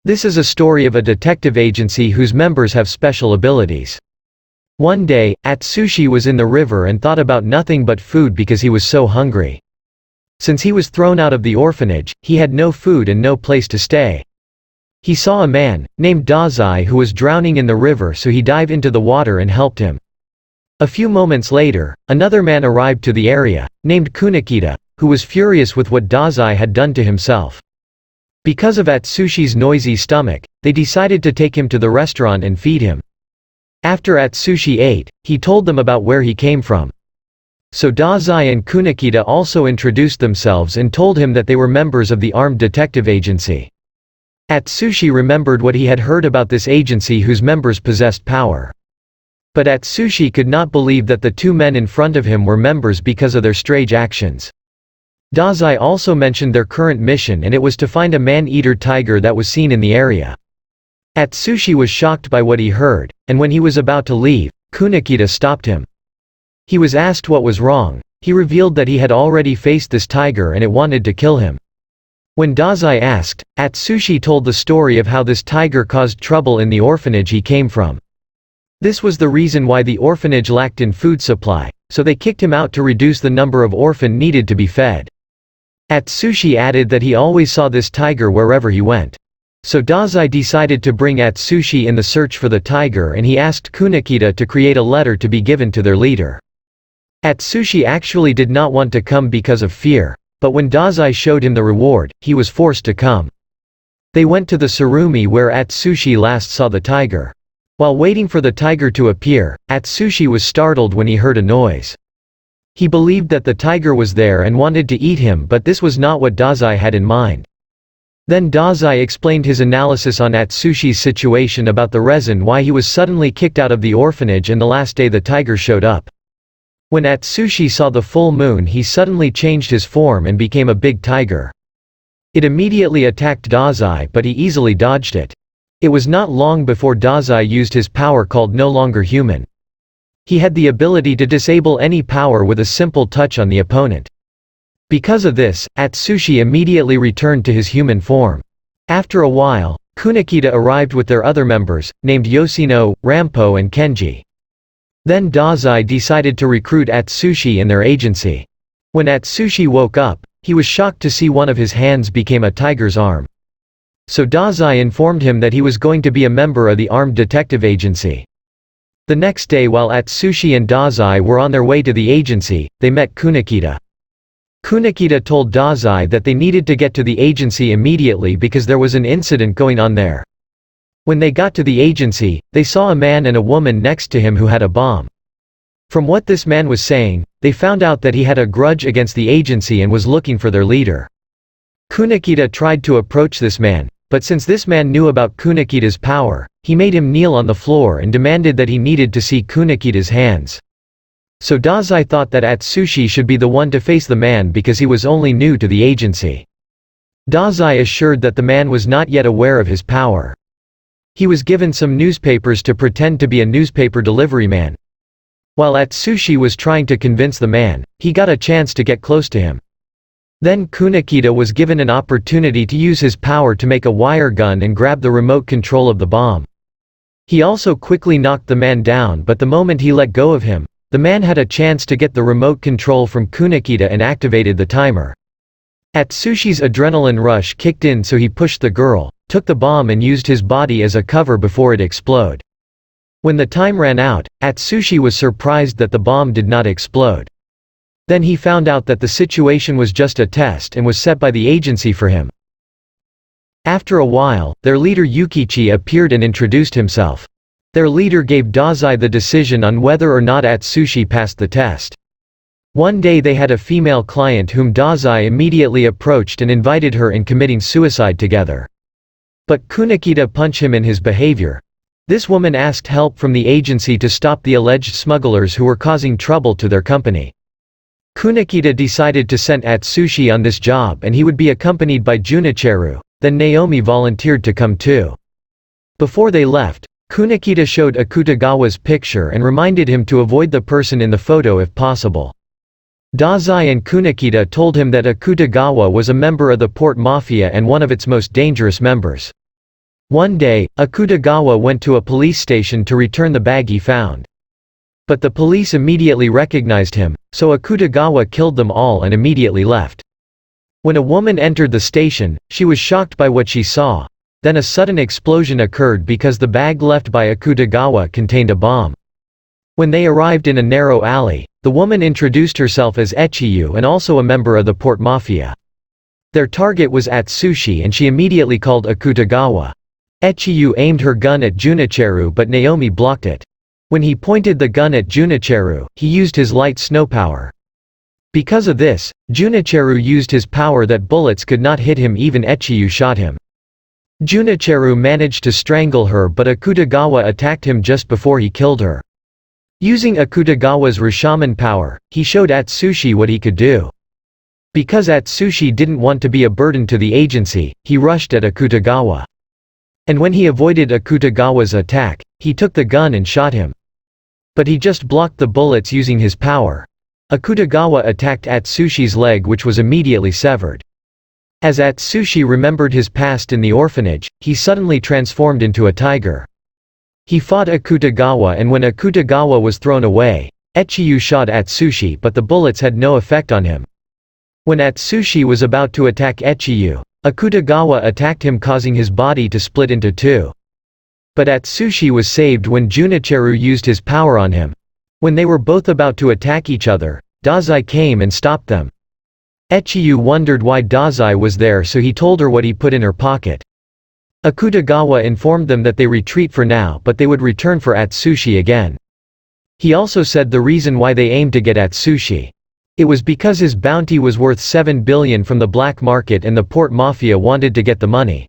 This is a story of a detective agency whose members have special abilities. One day, Atsushi was in the river and thought about nothing but food because he was so hungry. Since he was thrown out of the orphanage, he had no food and no place to stay. He saw a man, named Dazai, who was drowning in the river, so he dived into the water and helped him. A few moments later, another man arrived to the area, named Kunakita, who was furious with what Dazai had done to himself. Because of Atsushi's noisy stomach, they decided to take him to the restaurant and feed him. After Atsushi ate, he told them about where he came from. So Dazai and Kunakita also introduced themselves and told him that they were members of the armed detective agency. Atsushi remembered what he had heard about this agency whose members possessed power. But Atsushi could not believe that the two men in front of him were members because of their strange actions. Dazai also mentioned their current mission, and it was to find a man-eater tiger that was seen in the area. Atsushi was shocked by what he heard, and when he was about to leave, Kunakita stopped him. He was asked what was wrong. He revealed that he had already faced this tiger and it wanted to kill him. When Dazai asked, Atsushi told the story of how this tiger caused trouble in the orphanage he came from. This was the reason why the orphanage lacked in food supply, so they kicked him out to reduce the number of orphans needed to be fed. Atsushi added that he always saw this tiger wherever he went. So Dazai decided to bring Atsushi in the search for the tiger, and he asked Kunakita to create a letter to be given to their leader. Atsushi actually did not want to come because of fear, but when Dazai showed him the reward, he was forced to come. They went to the surumi where Atsushi last saw the tiger. While waiting for the tiger to appear, Atsushi was startled when he heard a noise. He believed that the tiger was there and wanted to eat him, but this was not what Dazai had in mind. Then Dazai explained his analysis on Atsushi's situation about the reason why he was suddenly kicked out of the orphanage and the last day the tiger showed up. When Atsushi saw the full moon, he suddenly changed his form and became a big tiger. It immediately attacked Dazai, but he easily dodged it. It was not long before Dazai used his power called No Longer Human. He had the ability to disable any power with a simple touch on the opponent. Because of this, Atsushi immediately returned to his human form. After a while, Kunakita arrived with their other members, named Yoshino, Rampo and Kenji. Then Dazai decided to recruit Atsushi in their agency. When Atsushi woke up, he was shocked to see one of his hands became a tiger's arm. So Dazai informed him that he was going to be a member of the armed detective agency. The next day, while Atsushi and Dazai were on their way to the agency, they met Kunakita. Kunakita told Dazai that they needed to get to the agency immediately because there was an incident going on there. When they got to the agency, they saw a man and a woman next to him who had a bomb. From what this man was saying, they found out that he had a grudge against the agency and was looking for their leader. Kunakita tried to approach this man, but since this man knew about Kunakita's power, he made him kneel on the floor and demanded that he needed to see Kunakita's hands. So Dazai thought that Atsushi should be the one to face the man because he was only new to the agency. Dazai assured that the man was not yet aware of his power. He was given some newspapers to pretend to be a newspaper delivery man. While Atsushi was trying to convince the man, he got a chance to get close to him. Then Kunakita was given an opportunity to use his power to make a wire gun and grab the remote control of the bomb. He also quickly knocked the man down, but the moment he let go of him, the man had a chance to get the remote control from Kunakita and activated the timer. Atsushi's adrenaline rush kicked in, so he pushed the girl, took the bomb and used his body as a cover before it exploded. When the time ran out, Atsushi was surprised that the bomb did not explode. Then he found out that the situation was just a test and was set by the agency for him. After a while, their leader Yukichi appeared and introduced himself. Their leader gave Dazai the decision on whether or not Atsushi passed the test. One day they had a female client whom Dazai immediately approached and invited her in committing suicide together. But Kunakita punched him in his behavior. This woman asked help from the agency to stop the alleged smugglers who were causing trouble to their company. Kunakita decided to send Atsushi on this job and he would be accompanied by Junichiro, then Naomi volunteered to come too. Before they left, Kunakita showed Akutagawa's picture and reminded him to avoid the person in the photo if possible. Dazai and Kunakita told him that Akutagawa was a member of the Port Mafia and one of its most dangerous members. One day, Akutagawa went to a police station to return the bag he found. But the police immediately recognized him, so Akutagawa killed them all and immediately left. When a woman entered the station, she was shocked by what she saw. Then a sudden explosion occurred because the bag left by Akutagawa contained a bomb. When they arrived in a narrow alley, the woman introduced herself as Echiyu and also a member of the Port Mafia. Their target was Atsushi and she immediately called Akutagawa. Echiyu aimed her gun at Junichiro but Naomi blocked it. When he pointed the gun at Junichiro, he used his light snow power. Because of this, Junichiro used his power that bullets could not hit him, even Echiyu shot him. Junichiro managed to strangle her but Akutagawa attacked him just before he killed her. Using Akutagawa's Rashomon power, he showed Atsushi what he could do. Because Atsushi didn't want to be a burden to the agency, he rushed at Akutagawa. And when he avoided Akutagawa's attack, he took the gun and shot him. But he just blocked the bullets using his power. Akutagawa attacked Atsushi's leg, which was immediately severed. As Atsushi remembered his past in the orphanage, he suddenly transformed into a tiger. He fought Akutagawa and when Akutagawa was thrown away, Echiyu shot Atsushi but the bullets had no effect on him. When Atsushi was about to attack Echiyu, Akutagawa attacked him, causing his body to split into two. But Atsushi was saved when Junichiro used his power on him. When they were both about to attack each other, Dazai came and stopped them. Echiyu wondered why Dazai was there, so he told her what he put in her pocket. Akutagawa informed them that they retreat for now but they would return for Atsushi again. He also said the reason why they aimed to get Atsushi. It was because his bounty was worth 7 billion from the black market and the Port Mafia wanted to get the money.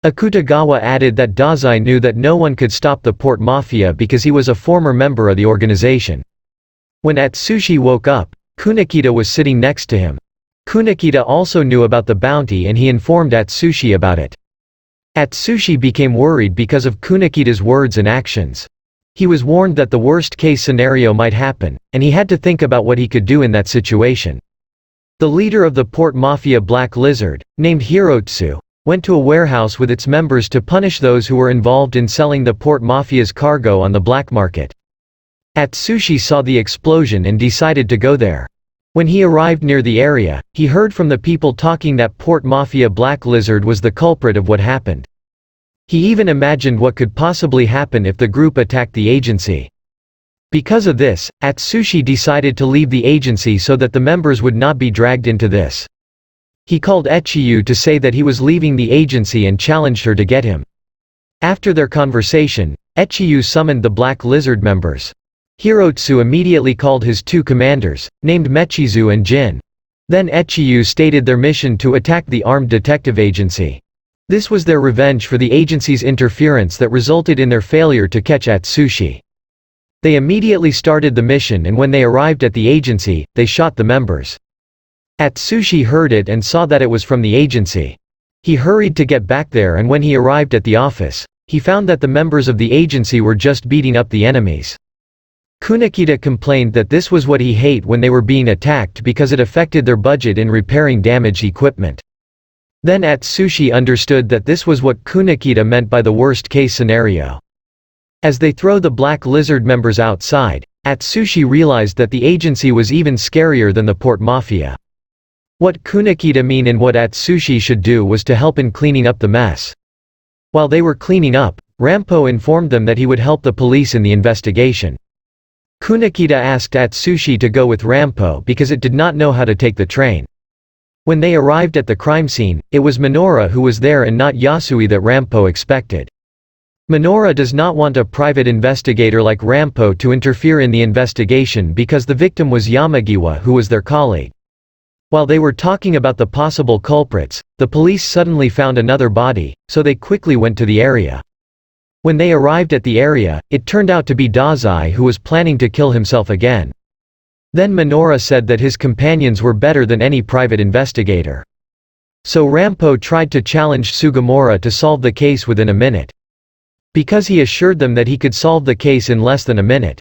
Akutagawa added that Dazai knew that no one could stop the Port Mafia because he was a former member of the organization. When Atsushi woke up, Kunekita was sitting next to him. Kunekita also knew about the bounty and he informed Atsushi about it. Atsushi became worried because of Kunekita's words and actions. He was warned that the worst-case scenario might happen, and he had to think about what he could do in that situation. The leader of the Port Mafia Black Lizard, named Hirotsu, went to a warehouse with its members to punish those who were involved in selling the Port Mafia's cargo on the black market. Atsushi saw the explosion and decided to go there. When he arrived near the area, he heard from the people talking that Port Mafia Black Lizard was the culprit of what happened. He even imagined what could possibly happen if the group attacked the agency. Because of this, Atsushi decided to leave the agency so that the members would not be dragged into this. He called Echiyu to say that he was leaving the agency and challenged her to get him. After their conversation, Echiyu summoned the Black Lizard members. Hirotsu immediately called his two commanders, named Mechizu and Jin. Then Echiyu stated their mission to attack the armed detective agency. This was their revenge for the agency's interference that resulted in their failure to catch Atsushi. They immediately started the mission and when they arrived at the agency, they shot the members. Atsushi heard it and saw that it was from the agency. He hurried to get back there and when he arrived at the office, he found that the members of the agency were just beating up the enemies. Kunekita complained that this was what he hated when they were being attacked because it affected their budget in repairing damaged equipment. Then Atsushi understood that this was what Kunekita meant by the worst-case scenario. As they throw the Black Lizard members outside, Atsushi realized that the agency was even scarier than the Port Mafia. What Kunekita mean and what Atsushi should do was to help in cleaning up the mess. While they were cleaning up, Rampo informed them that he would help the police in the investigation. Kunekita asked Atsushi to go with Rampo because it did not know how to take the train. When they arrived at the crime scene, it was Minora who was there and not Yasui that Rampo expected. Minora does not want a private investigator like Rampo to interfere in the investigation because the victim was Yamagiwa, who was their colleague. While they were talking about the possible culprits, the police suddenly found another body, so they quickly went to the area. When they arrived at the area, it turned out to be Dazai, who was planning to kill himself again. Then Minora said that his companions were better than any private investigator. So Rampo tried to challenge Sugimura to solve the case within a minute. Because he assured them that he could solve the case in less than a minute.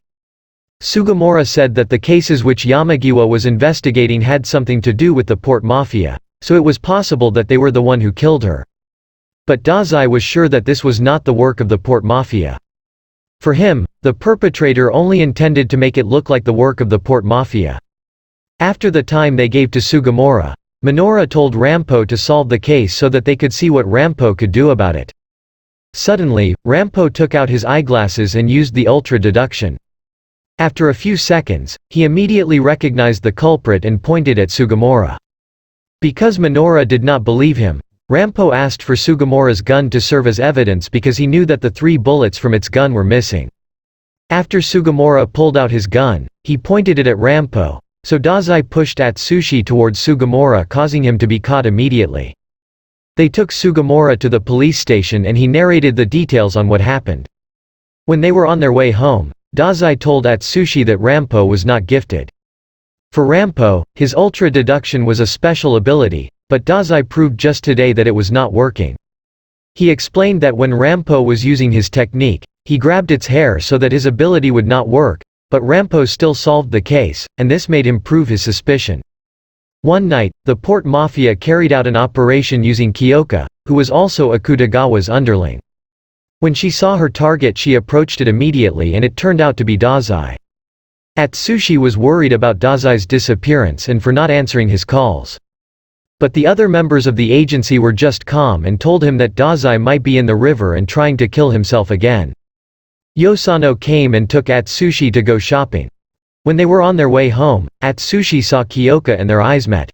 Sugimura said that the cases which Yamagiwa was investigating had something to do with the Port Mafia, so it was possible that they were the one who killed her. But Dazai was sure that this was not the work of the Port Mafia. For him, the perpetrator only intended to make it look like the work of the Port Mafia. After the time they gave to Sugimura, Minoru told Rampo to solve the case so that they could see what Rampo could do about it. Suddenly, Rampo took out his eyeglasses and used the ultra deduction. After a few seconds, he immediately recognized the culprit and pointed at Sugimura. Because Minoru did not believe him, Rampo asked for Sugimura's gun to serve as evidence because he knew that the 3 bullets from its gun were missing. After Sugimura pulled out his gun, he pointed it at Rampo, so Dazai pushed Atsushi towards Sugimura, causing him to be caught immediately. They took Sugimura to the police station and he narrated the details on what happened. When they were on their way home, Dazai told Atsushi that Rampo was not gifted. For Rampo, his ultra deduction was a special ability, but Dazai proved just today that it was not working. He explained that when Rampo was using his technique, he grabbed its hair so that his ability would not work, but Rampo still solved the case, and this made him prove his suspicion. One night, the Port Mafia carried out an operation using Kyoka, who was also Akutagawa's underling. When she saw her target, she approached it immediately and it turned out to be Dazai. Atsushi was worried about Dazai's disappearance and for not answering his calls. But the other members of the agency were just calm and told him that Dazai might be in the river and trying to kill himself again. Yosano came and took Atsushi to go shopping. When they were on their way home, Atsushi saw Kyoka and their eyes met.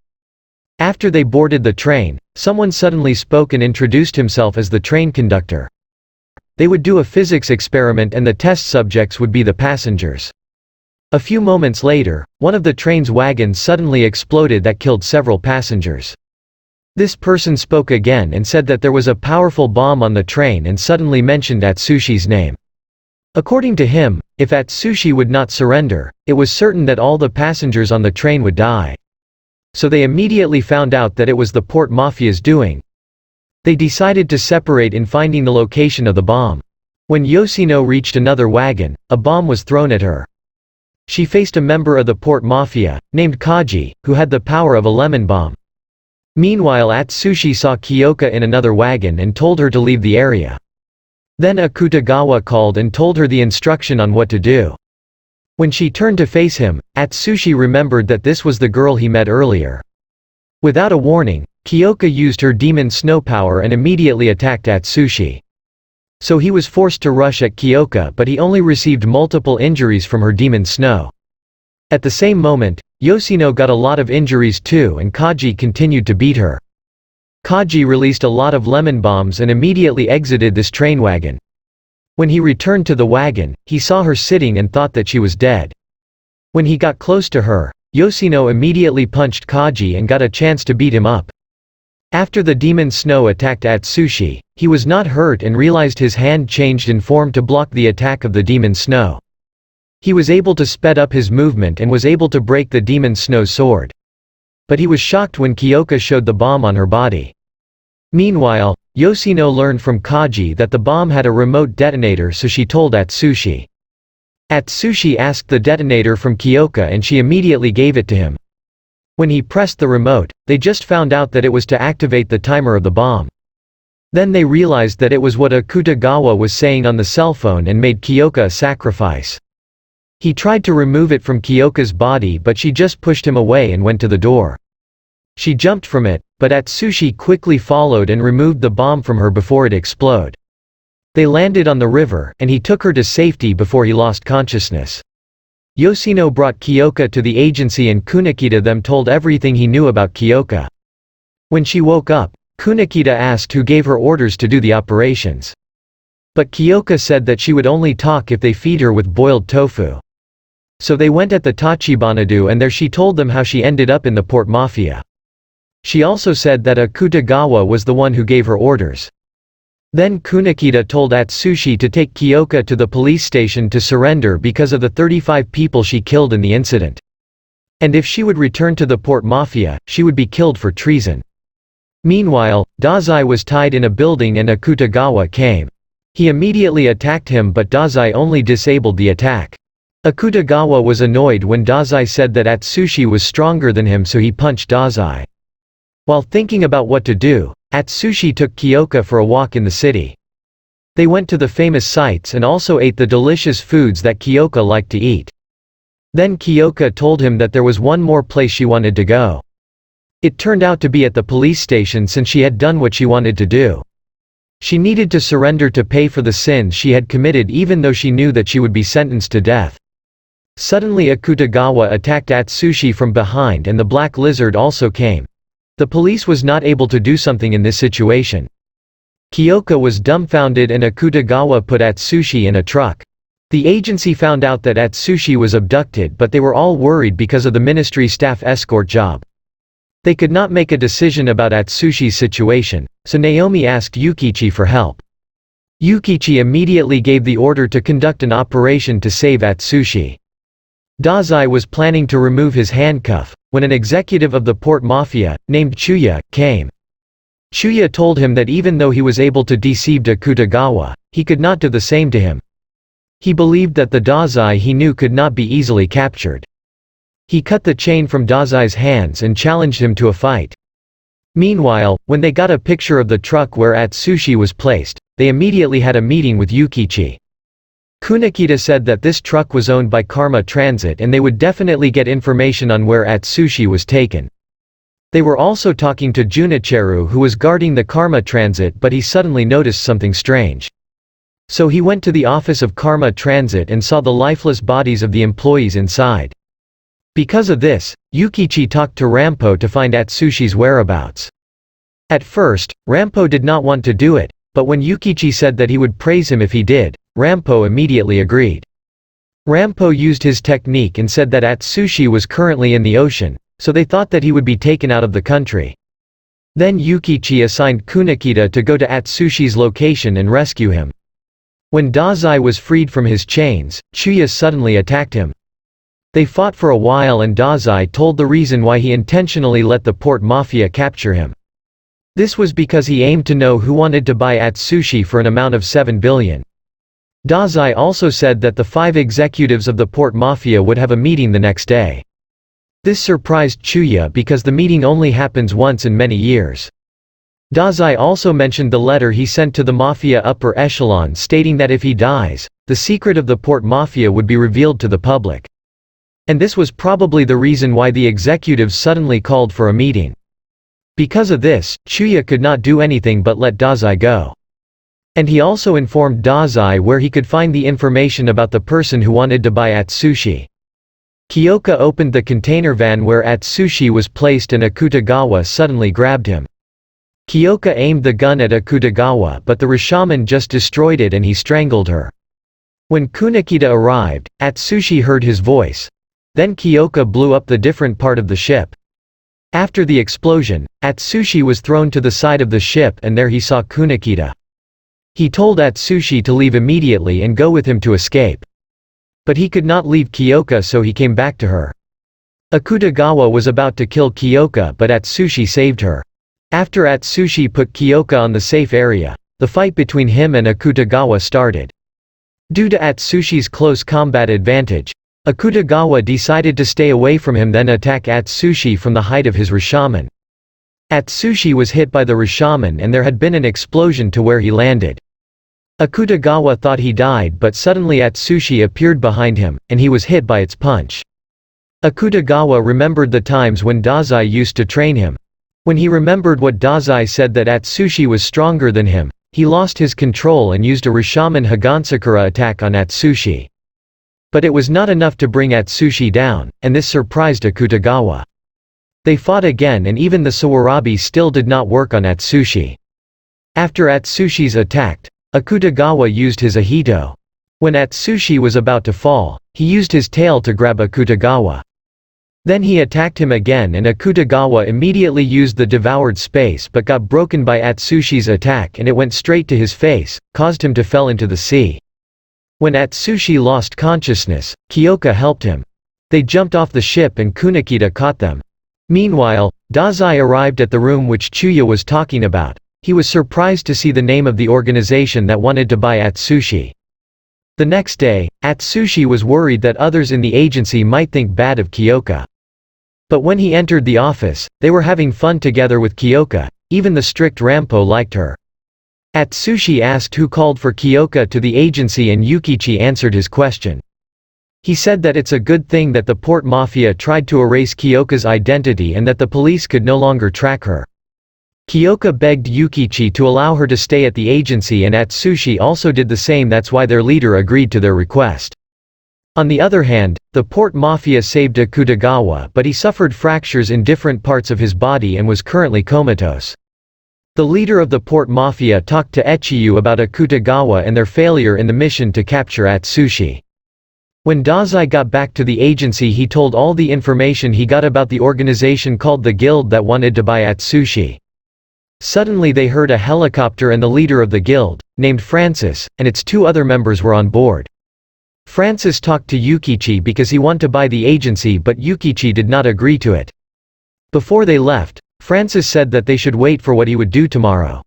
After they boarded the train, someone suddenly spoke and introduced himself as the train conductor. They would do a physics experiment and the test subjects would be the passengers. A few moments later, one of the train's wagons suddenly exploded that killed several passengers. This person spoke again and said that there was a powerful bomb on the train and suddenly mentioned Atsushi's name. According to him, if Atsushi would not surrender, it was certain that all the passengers on the train would die. So they immediately found out that it was the Port Mafia's doing. They decided to separate in finding the location of the bomb. When Yoshino reached another wagon, a bomb was thrown at her. She faced a member of the Port Mafia, named Kaji, who had the power of a lemon bomb. Meanwhile, Atsushi saw Kyoka in another wagon and told her to leave the area. Then Akutagawa called and told her the instruction on what to do. When she turned to face him, Atsushi remembered that this was the girl he met earlier. Without a warning, Kyoka used her demon snow power and immediately attacked Atsushi. So he was forced to rush at Kyoka, but he only received multiple injuries from her demon snow. At the same moment, Yoshino got a lot of injuries too and Kaji continued to beat her. Kaji released a lot of lemon bombs and immediately exited this train wagon. When he returned to the wagon, he saw her sitting and thought that she was dead. When he got close to her, Yoshino immediately punched Kaji and got a chance to beat him up. After the demon snow attacked Atsushi, he was not hurt and realized his hand changed in form to block the attack of the demon snow. He was able to speed up his movement and was able to break the demon snow sword. But he was shocked when Kyoka showed the bomb on her body. Meanwhile, Yoshino learned from Kaji that the bomb had a remote detonator, so she told Atsushi. Atsushi asked the detonator from Kyoka and she immediately gave it to him. When he pressed the remote, they just found out that it was to activate the timer of the bomb. Then they realized that it was what Akutagawa was saying on the cell phone and made Kyoka a sacrifice. He tried to remove it from Kyoka's body, but she just pushed him away and went to the door. She jumped from it, but Atsushi quickly followed and removed the bomb from her before it exploded. They landed on the river, and he took her to safety before he lost consciousness. Yoshino brought Kyoka to the agency and Kunekita them told everything he knew about Kyoka. When she woke up, Kunekita asked who gave her orders to do the operations. But Kyoka said that she would only talk if they feed her with boiled tofu. So they went at the Tachibanadu and there she told them how she ended up in the Port Mafia. She also said that Akutagawa was the one who gave her orders. Then Kunekita told Atsushi to take Kyoka to the police station to surrender because of the 35 people she killed in the incident. And if she would return to the Port Mafia, she would be killed for treason. Meanwhile, Dazai was tied in a building and Akutagawa came. He immediately attacked him, but Dazai only disabled the attack. Akutagawa was annoyed when Dazai said that Atsushi was stronger than him, so he punched Dazai. While thinking about what to do, Atsushi took Kyoka for a walk in the city. They went to the famous sites and also ate the delicious foods that Kyoka liked to eat. Then Kyoka told him that there was one more place she wanted to go. It turned out to be at the police station since she had done what she wanted to do. She needed to surrender to pay for the sins she had committed even though she knew that she would be sentenced to death. Suddenly Akutagawa attacked Atsushi from behind and the black lizard also came. The police was not able to do something in this situation. Kyoka was dumbfounded and Akutagawa put Atsushi in a truck. The agency found out that Atsushi was abducted but they were all worried because of the ministry staff escort job. They could not make a decision about Atsushi's situation, so Naomi asked Yukichi for help. Yukichi immediately gave the order to conduct an operation to save Atsushi. Dazai was planning to remove his handcuff, when an executive of the Port Mafia, named Chuya, came. Chuya told him that even though he was able to deceive Akutagawa, he could not do the same to him. He believed that the Dazai he knew could not be easily captured. He cut the chain from Dazai's hands and challenged him to a fight. Meanwhile, when they got a picture of the truck where Atsushi was placed, they immediately had a meeting with Yukichi. Kunakita said that this truck was owned by Karma Transit and they would definitely get information on where Atsushi was taken. They were also talking to Junichiro who was guarding the Karma Transit but he suddenly noticed something strange. So he went to the office of Karma Transit and saw the lifeless bodies of the employees inside. Because of this, Yukichi talked to Rampo to find Atsushi's whereabouts. At first, Rampo did not want to do it, but when Yukichi said that he would praise him if he did, Rampo immediately agreed. Rampo used his technique and said that Atsushi was currently in the ocean, so they thought that he would be taken out of the country. Then Yukichi assigned Kunakita to go to Atsushi's location and rescue him. When Dazai was freed from his chains, Chuya suddenly attacked him. They fought for a while and Dazai told the reason why he intentionally let the Port Mafia capture him. This was because he aimed to know who wanted to buy Atsushi for an amount of 7 billion. Dazai also said that the 5 executives of the Port Mafia would have a meeting the next day. This surprised Chuya because the meeting only happens once in many years. Dazai also mentioned the letter he sent to the Mafia upper echelon stating that if he dies, the secret of the Port Mafia would be revealed to the public. And this was probably the reason why the executives suddenly called for a meeting. Because of this, Chuya could not do anything but let Dazai go. And he also informed Dazai where he could find the information about the person who wanted to buy Atsushi. Kyoka opened the container van where Atsushi was placed and Akutagawa suddenly grabbed him. Kyoka aimed the gun at Akutagawa but the Rashomon just destroyed it and he strangled her. When Kunakita arrived, Atsushi heard his voice. Then Kyoka blew up the different part of the ship. After the explosion, Atsushi was thrown to the side of the ship and there he saw Kunakita. He told Atsushi to leave immediately and go with him to escape. But he could not leave Kyoka so he came back to her. Akutagawa was about to kill Kyoka but Atsushi saved her. After Atsushi put Kyoka on the safe area, the fight between him and Akutagawa started. Due to Atsushi's close combat advantage, Akutagawa decided to stay away from him then attack Atsushi from the height of his Rashomon. Atsushi was hit by the Rashomon and there had been an explosion to where he landed. Akutagawa thought he died but suddenly Atsushi appeared behind him, and he was hit by its punch. Akutagawa remembered the times when Dazai used to train him. When he remembered what Dazai said that Atsushi was stronger than him, he lost his control and used a Rashomon Hagansakura attack on Atsushi. But it was not enough to bring Atsushi down, and this surprised Akutagawa. They fought again and even the Sawarabi still did not work on Atsushi. After Atsushi's attack, Akutagawa used his Ahito. When Atsushi was about to fall, he used his tail to grab Akutagawa. Then he attacked him again and Akutagawa immediately used the devoured space but got broken by Atsushi's attack and it went straight to his face, caused him to fell into the sea. When Atsushi lost consciousness, Kyoka helped him. They jumped off the ship and Kunakita caught them. Meanwhile, Dazai arrived at the room which Chuya was talking about. He was surprised to see the name of the organization that wanted to buy Atsushi. The next day, Atsushi was worried that others in the agency might think bad of Kyoka. But when he entered the office, they were having fun together with Kyoka. Even the strict Rampo liked her. Atsushi asked who called for Kyoka to the agency and Yukichi answered his question. He said that it's a good thing that the Port Mafia tried to erase Kyoka's identity and that the police could no longer track her. Kyoka begged Yukichi to allow her to stay at the agency and Atsushi also did the same. That's why their leader agreed to their request. On the other hand, the Port Mafia saved Akutagawa but he suffered fractures in different parts of his body and was currently comatose. The leader of the Port Mafia talked to Echiyu about Akutagawa and their failure in the mission to capture Atsushi. When Dazai got back to the agency he told all the information he got about the organization called the Guild that wanted to buy Atsushi. Suddenly they heard a helicopter and the leader of the guild, named Francis, and its 2 other members were on board. Francis talked to Yukichi because he wanted to buy the agency but Yukichi did not agree to it. Before they left, Francis said that they should wait for what he would do tomorrow.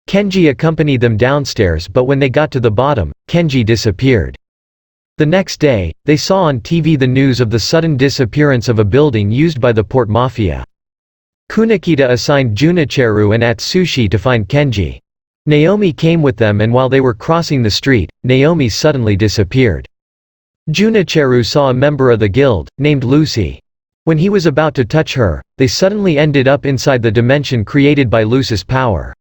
Kenji accompanied them downstairs but when they got to the bottom, Kenji disappeared. The next day, they saw on TV the news of the sudden disappearance of a building used by the Port Mafia. Kunikita assigned Junichiro and Atsushi to find Kenji. Naomi came with them and while they were crossing the street, Naomi suddenly disappeared. Junichiro saw a member of the guild, named Lucy. When he was about to touch her, they suddenly ended up inside the dimension created by Lucy's power.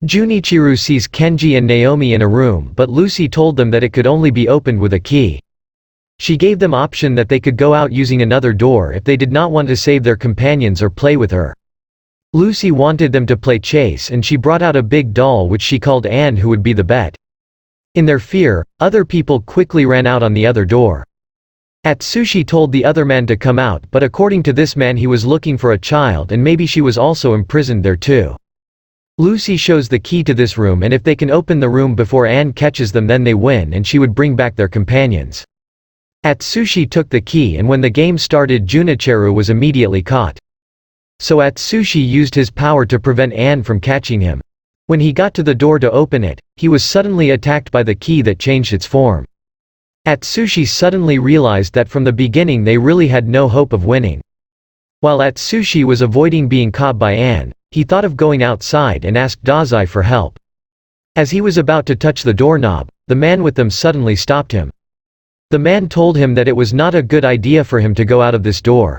Junichiro sees Kenji and Naomi in a room but Lucy told them that it could only be opened with a key. She gave them option that they could go out using another door if they did not want to save their companions or play with her. Lucy wanted them to play chase and she brought out a big doll which she called Anne who would be the bet. In their fear, other people quickly ran out on the other door. Atsushi told the other man to come out but according to this man he was looking for a child and maybe she was also imprisoned there too. Lucy shows the key to this room and if they can open the room before Anne catches them then they win and she would bring back their companions. Atsushi took the key and when the game started Junichiro was immediately caught. So Atsushi used his power to prevent Anne from catching him. When he got to the door to open it, he was suddenly attacked by the key that changed its form. Atsushi suddenly realized that from the beginning they really had no hope of winning. While Atsushi was avoiding being caught by Anne, he thought of going outside and asked Dazai for help. As he was about to touch the doorknob, the man with them suddenly stopped him. The man told him that it was not a good idea for him to go out of this door.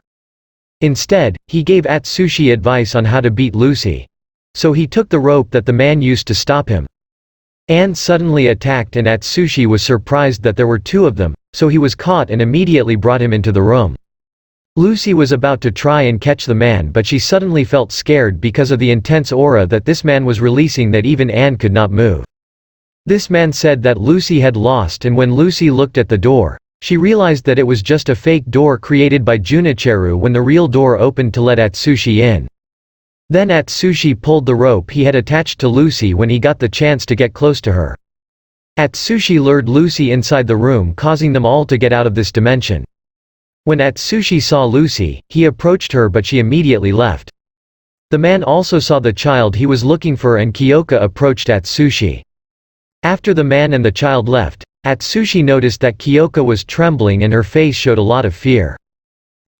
Instead, he gave Atsushi advice on how to beat Lucy. So he took the rope that the man used to stop him. Anne suddenly attacked and Atsushi was surprised that there were 2 of them, so he was caught and immediately brought him into the room. Lucy was about to try and catch the man but she suddenly felt scared because of the intense aura that this man was releasing that even Anne could not move. This man said that Lucy had lost and when Lucy looked at the door, she realized that it was just a fake door created by Junichiro when the real door opened to let Atsushi in. Then Atsushi pulled the rope he had attached to Lucy when he got the chance to get close to her. Atsushi lured Lucy inside the room causing them all to get out of this dimension. When Atsushi saw Lucy, he approached her but she immediately left. The man also saw the child he was looking for and Kyoka approached Atsushi. After the man and the child left, Atsushi noticed that Kyoka was trembling and her face showed a lot of fear.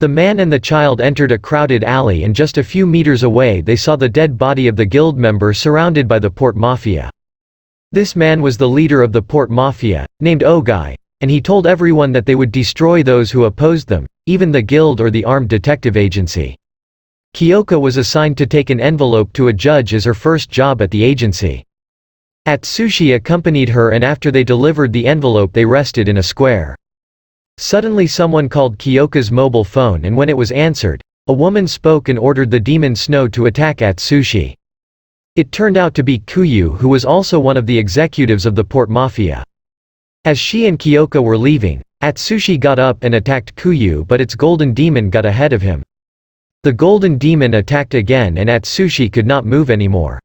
The man and the child entered a crowded alley and just a few meters away they saw the dead body of the guild member surrounded by the Port Mafia. This man was the leader of the Port Mafia, named Ogai, and he told everyone that they would destroy those who opposed them, even the guild or the armed detective agency. Kyoka was assigned to take an envelope to a judge as her first job at the agency. Atsushi accompanied her and after they delivered the envelope they rested in a square. Suddenly someone called Kyoka's mobile phone and when it was answered, a woman spoke and ordered the demon Snow to attack Atsushi. It turned out to be Kuyu who was also one of the executives of the Port Mafia. As she and Kyoka were leaving, Atsushi got up and attacked Kuyu but its golden demon got ahead of him. The golden demon attacked again and Atsushi could not move anymore.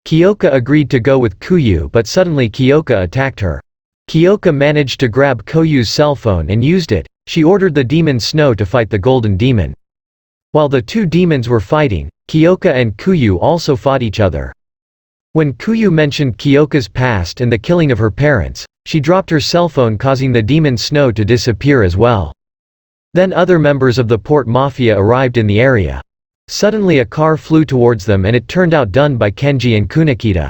Kyoka agreed to go with Kuyu but suddenly Kyoka attacked her. Kyoka managed to grab Kuyu's cell phone and used it. She ordered the demon Snow to fight the golden demon. While the 2 demons were fighting, Kyoka and Kuyu also fought each other. When Kuyu mentioned Kyoka's past and the killing of her parents, she dropped her cell phone causing the demon Snow to disappear as well. Then other members of the Port Mafia arrived in the area. Suddenly a car flew towards them and it turned out done by Kenji and Kunakita.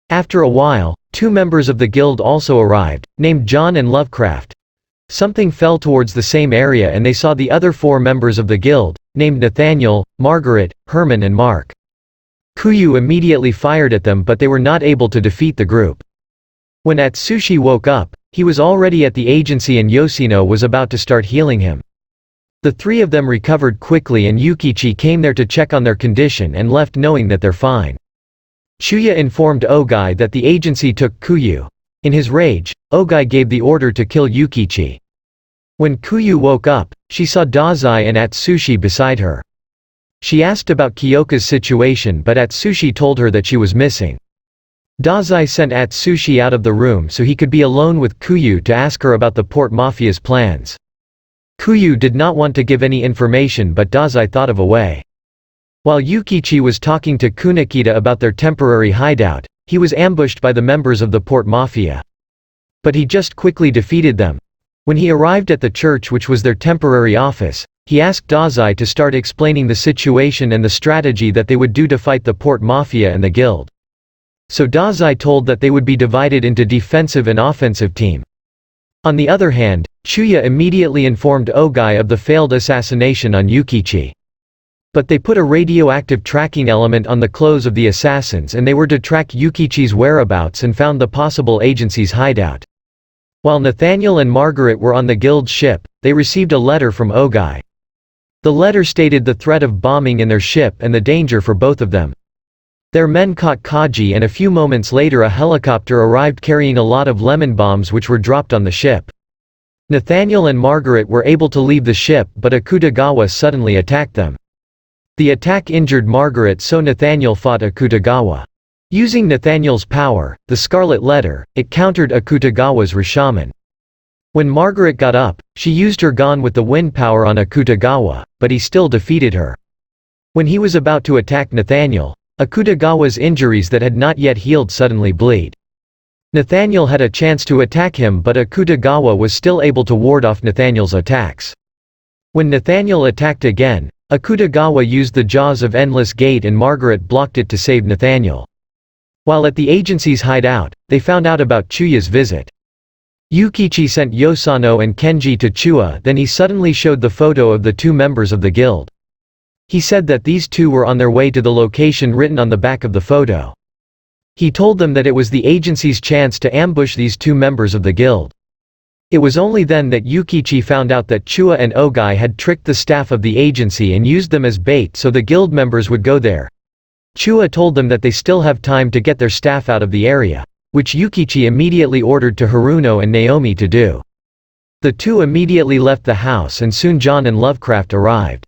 After a while, 2 members of the guild also arrived, named John and Lovecraft. Something fell towards the same area and they saw the other 4 members of the guild, named Nathaniel, Margaret, Herman and Mark. Kuyu immediately fired at them but they were not able to defeat the group. When Atsushi woke up, he was already at the agency and Yoshino was about to start healing him. The 3 of them recovered quickly and Yukichi came there to check on their condition and left knowing that they're fine. Chuya informed Ogai that the agency took Kuyu. In his rage, Ogai gave the order to kill Yukichi. When Kuyu woke up, she saw Dazai and Atsushi beside her. She asked about Kyoka's situation but Atsushi told her that she was missing. Dazai sent Atsushi out of the room so he could be alone with Kuyu to ask her about the Port Mafia's plans. Kuyu did not want to give any information but Dazai thought of a way. While Yukichi was talking to Kunakita about their temporary hideout, he was ambushed by the members of the Port Mafia. But he just quickly defeated them. When he arrived at the church which was their temporary office, he asked Dazai to start explaining the situation and the strategy that they would do to fight the Port Mafia and the guild. So Dazai told that they would be divided into defensive and offensive team. On the other hand, Chuya immediately informed Ogai of the failed assassination on Yukichi. But they put a radioactive tracking element on the clothes of the assassins and they were to track Yukichi's whereabouts and found the possible agency's hideout. While Nathaniel and Margaret were on the guild's ship, they received a letter from Ogai. The letter stated the threat of bombing in their ship and the danger for both of them. Their men caught Kaji and a few moments later a helicopter arrived carrying a lot of lemon bombs which were dropped on the ship. Nathaniel and Margaret were able to leave the ship but Akutagawa suddenly attacked them. The attack injured Margaret so Nathaniel fought Akutagawa. Using Nathaniel's power, the Scarlet Letter, it countered Akutagawa's Rashomon. When Margaret got up, she used her Gone with the Wind power on Akutagawa, but he still defeated her. When he was about to attack Nathaniel, Akutagawa's injuries that had not yet healed suddenly bleed. Nathaniel had a chance to attack him but Akutagawa was still able to ward off Nathaniel's attacks. When Nathaniel attacked again, Akutagawa used the Jaws of Endless Gate and Margaret blocked it to save Nathaniel. While at the agency's hideout, they found out about Chuya's visit. Yukichi sent Yosano and Kenji to Chuya, then he suddenly showed the photo of the 2 members of the guild. He said that these 2 were on their way to the location written on the back of the photo. He told them that it was the agency's chance to ambush these 2 members of the guild. It was only then that Yukichi found out that Chuya and Ogai had tricked the staff of the agency and used them as bait so the guild members would go there. Chuya told them that they still have time to get their staff out of the area, which Yukichi immediately ordered to Haruno and Naomi to do. The 2 immediately left the house and soon John and Lovecraft arrived.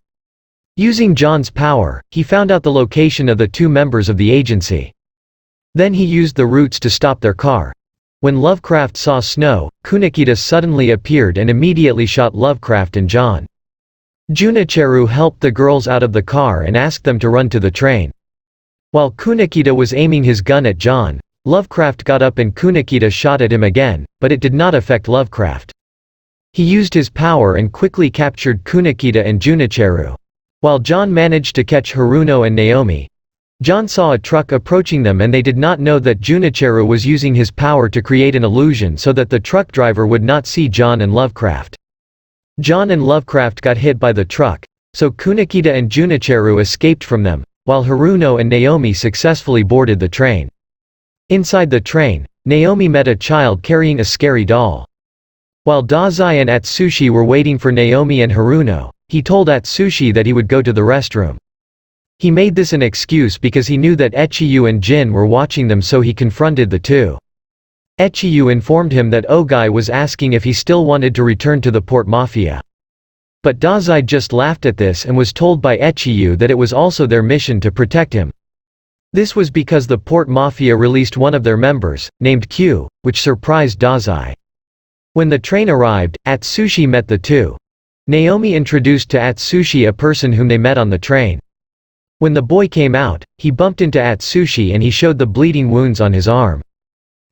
Using John's power, he found out the location of the 2 members of the agency. Then he used the roots to stop their car. When Lovecraft saw snow, Kunakita suddenly appeared and immediately shot Lovecraft and John. Junichiro helped the girls out of the car and asked them to run to the train. While Kunakita was aiming his gun at John, Lovecraft got up and Kunakita shot at him again, but it did not affect Lovecraft. He used his power and quickly captured Kunakita and Junichiro. While John managed to catch Haruno and Naomi, John saw a truck approaching them and they did not know that Junichiro was using his power to create an illusion so that the truck driver would not see John and Lovecraft. John and Lovecraft got hit by the truck, so Kunakita and Junichiro escaped from them, while Haruno and Naomi successfully boarded the train. Inside the train, Naomi met a child carrying a scary doll. While Dazai and Atsushi were waiting for Naomi and Haruno, he told Atsushi that he would go to the restroom. He made this an excuse because he knew that Echiyu and Jin were watching them so he confronted the 2. Echiyu informed him that Ogai was asking if he still wanted to return to the Port Mafia. But Dazai just laughed at this and was told by Echiyu that it was also their mission to protect him. This was because the Port Mafia released one of their members, named Q, which surprised Dazai. When the train arrived, Atsushi met the 2. Naomi introduced to Atsushi a person whom they met on the train. When the boy came out, he bumped into Atsushi and he showed the bleeding wounds on his arm.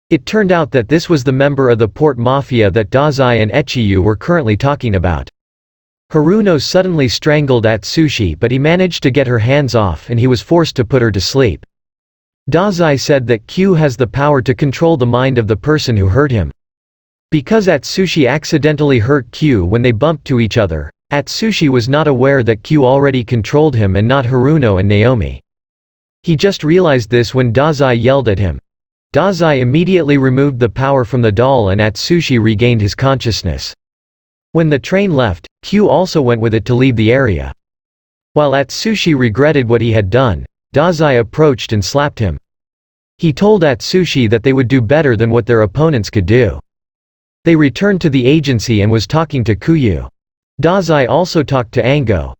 It turned out that this was the member of the Port Mafia that Dazai and Echiyu were currently talking about. Haruno suddenly strangled Atsushi, but he managed to get her hands off and he was forced to put her to sleep. Dazai said that Q has the power to control the mind of the person who hurt him. Because Atsushi accidentally hurt Q when they bumped to each other, Atsushi was not aware that Q already controlled him and not Haruno and Naomi. He just realized this when Dazai yelled at him. Dazai immediately removed the power from the doll and Atsushi regained his consciousness. When the train left, Q also went with it to leave the area. While Atsushi regretted what he had done, Dazai approached and slapped him. He told Atsushi that they would do better than what their opponents could do. They returned to the agency and was talking to Kuyu. Dazai also talked to Ango.